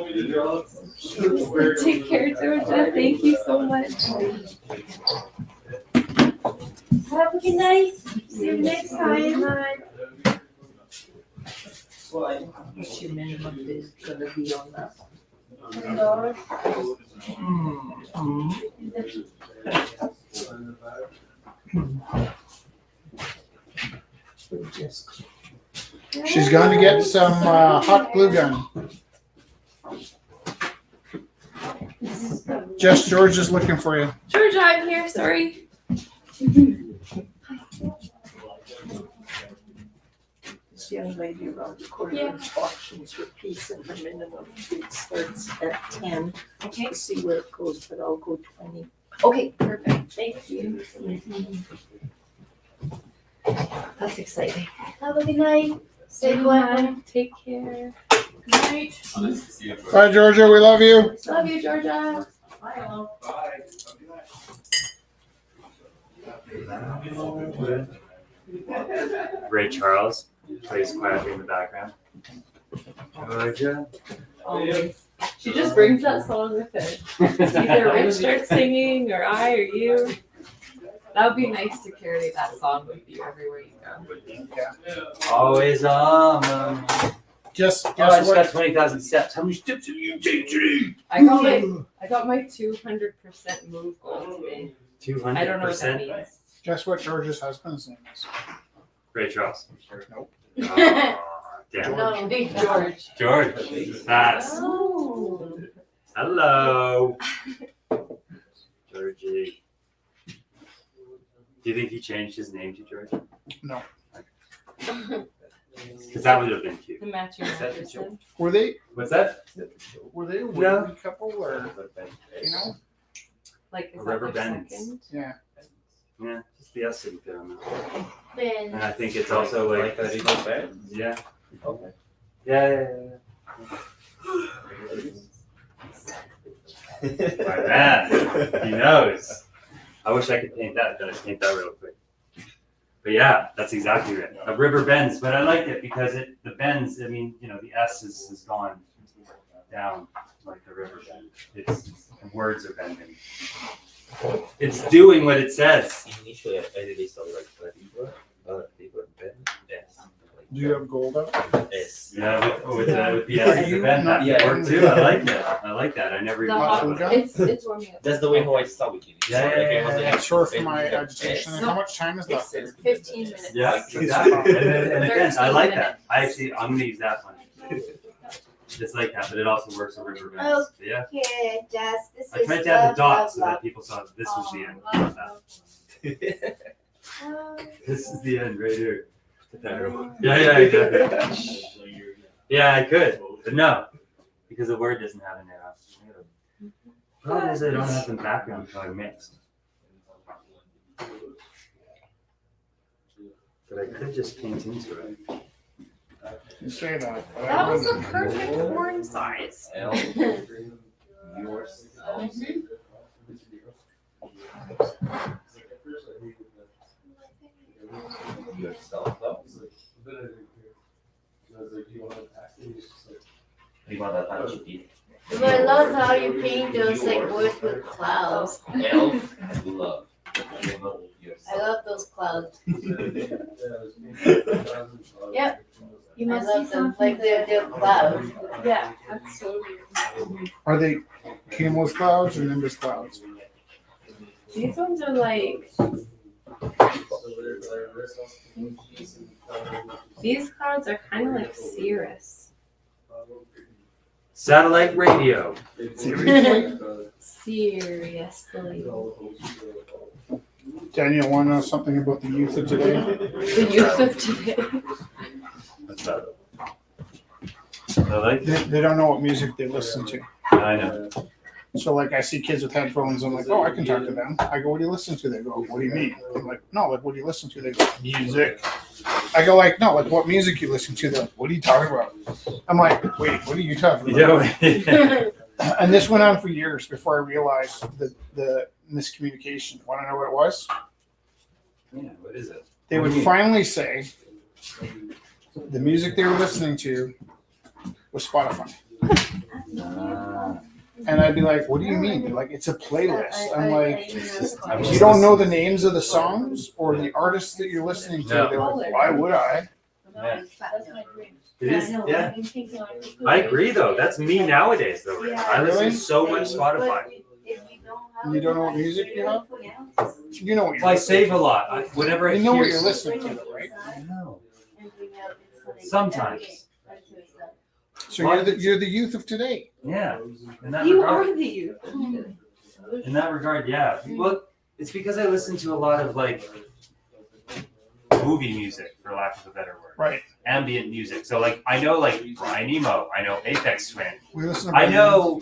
Take care, Georgia. Thank you so much. Have a good night. See you next time. What's your minimum is gonna be on that? She's going to get some hot glue gun. Jess, George is looking for you. Georgia, I'm here. Sorry. This young lady around the corner auctions her piece and her minimum bid starts at 10. Okay. To see where it goes, but I'll go 20. Okay, perfect. Thank you. That's exciting. Have a good night. Safe one. Take care. Good night. Bye, Georgia. We love you. Love you, Georgia. Ray Charles plays quietly in the background. Georgia. Always. She just brings that song with her. Either Rich starts singing or I or you. That would be nice to carry that song with you everywhere you go. Always on. Guess I just what? got 20,000 steps. How many steps have you taken? I got my 200% move goal today. 200%. I don't know what that means. Guess what George's husband's name is? Ray Charles. Nope. Damn. No, George. George. That's. Oh. Hello. Georgie. Do you think he changed his name to George? No. Because that would have been cute. The matching person. Were they? What's that? Were they a No. wedding couple or you know? Like is A that rubber their bends. second? Yeah. Yeah, just the S didn't fit on that. Ben. And I think it's also like a little bed? Yeah. Okay. Yeah. My man, he knows. I wish I could paint that, but I paint that real quick. But yeah, that's exactly right. A river bends, but I like it because the bends. I mean, the S is gone down like the river bend. The words are bending. It's doing what it says. Initially, I really saw like river bend. Yes. Do you have gold out? Yes. Yeah, with the S as a bend, that Yeah. worked too. I like that. I like that. I never even The thought hot, about it. it's warming up. That's the way how I saw it. Yeah. Sure, for my agitation. And how much time is left? It's 15 minutes. Yeah, exactly. And again, I like that. I'm gonna use that one. It's like that, but it also works on river bends. So, yeah. Okay, Jess, this I is tried to add the love, dot so love, that people saw that this was the end. love. This is the end right here. Yeah, exactly. Yeah, I could, but no, because the word doesn't have an arrow. Problem is I don't have the background color mixed. But I could just paint into it. You say that. But I That was wonder. the perfect horn size. Yours. Yourself. You want that touchy feet? But I love how you paint those like words with clouds. Elf love. I love those clouds. Yep. You I must love see them something like they're clouds. Yeah, that's so weird. Are they Cumulus clouds or Nimbus clouds? These ones are like these clouds are kind of like cirrus. Satellite radio. Seriously? Seriously. Daniel, want to know something about the youth of today? The youth of today. That's about it. I like it. They don't know what music they listen to. I know. So like I see kids with headphones, I'm like, oh, I can talk to them. I go, what do you listen to? They go, what do you mean? I'm like, no, like what do you listen to? They go, music. I go like, no, like what music you listen to? They're like, what are you talking about? I'm like, wait, what are you talking about? Yeah. And this went on for years before I realized the miscommunication. Want to know what it was? Yeah, what is it? They would finally say the music they were listening to was Spotify. And I'd be like, what do you mean? They're like, it's a playlist. I'm like, you don't know the names of the songs or the artists that you're listening to? No. They're like, why would I? Yeah. It is, yeah. I agree though. That's me nowadays though. Rick. I listen to so much Spotify. You don't know what music you have? You know what you're Well, I listening save a lot. Whenever I You know hear what you're listening to, though, right? I know. Sometimes. So you're the youth of today. Yeah. In that You regard. are the youth. In that regard, yeah. Well, it's because I listen to a lot of like movie music, for lack of a better word. Right. Ambient music. So like I know like Brian Eno, I know Aphex Twin. We listen to I know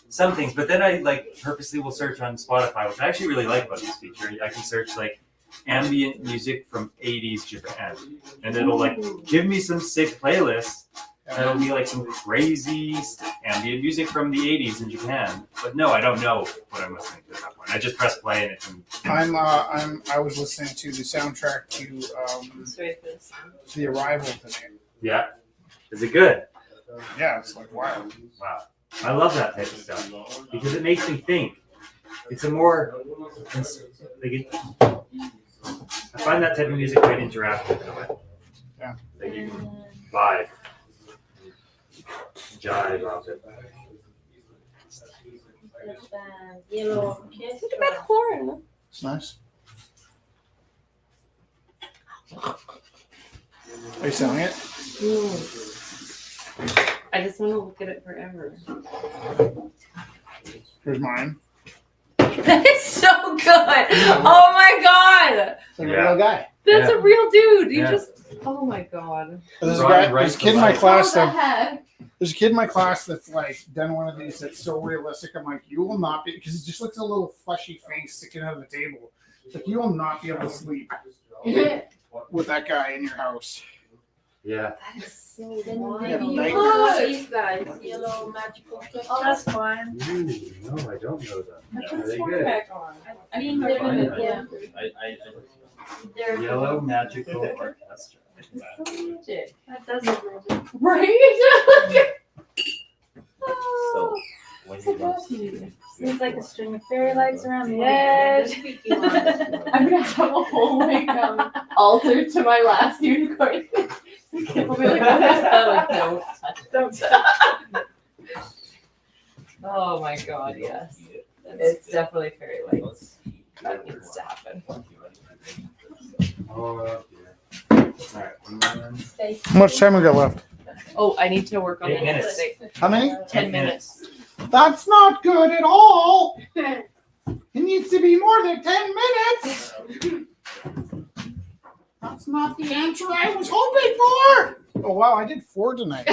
some things, but then I like purposely will search on Spotify, which I actually really like about this feature. I can search like ambient music from 80s Japan, and it'll like give me some sick playlists. That'll be like some crazy ambient music from the 80s in Japan. But no, I don't know what I'm listening to at that point. I just press play and it can. I was listening to the soundtrack to The Arrival today. Yeah. Is it good? Yeah, it's like wow. Wow. I love that type of stuff because it makes me think. It's a more like I find that type of music quite interactive in a way. Yeah. Like you can vibe. Jive off it. Yellow. Think about corn. It's nice. Are you selling it? I just want to look at it forever. Here's mine. That is so good. Oh my god. It's like a real guy. That's a real dude. You Yeah. just. Oh my god. There's a kid in my class What the that heck? there's a kid in my class that's like done one of these that's so realistic. I'm like, you will not be because it just looks a little fleshy face sticking out of the table. It's like you will not be able to sleep with that guy in your house. Yeah. That is so Yeah, wild. like- Look at these guys, yellow magical. Oh, that's fun. Ooh, no, I don't know them. I put Are the they phone good? back on. I mean, think they're they're good. yeah. They're Yellow Magical Orchestra. It's so magic. That does look magic. Right? So when So you go lovely. Seems like a string of fairy lights around the Yes. edge. I'm gonna have a whole like altar to my last unicorn. People be like, what is that? Like, no, don't touch. Oh my god, yes. It's definitely fairy lights. That needs to happen. Oh, yeah. Alright. How much time we got left? Oh, I need to work on 8 the minutes. next How many? 10 minutes. That's not good at all. It needs to be more than 10 minutes. That's not the answer I was hoping for. Oh wow, I did 4 tonight.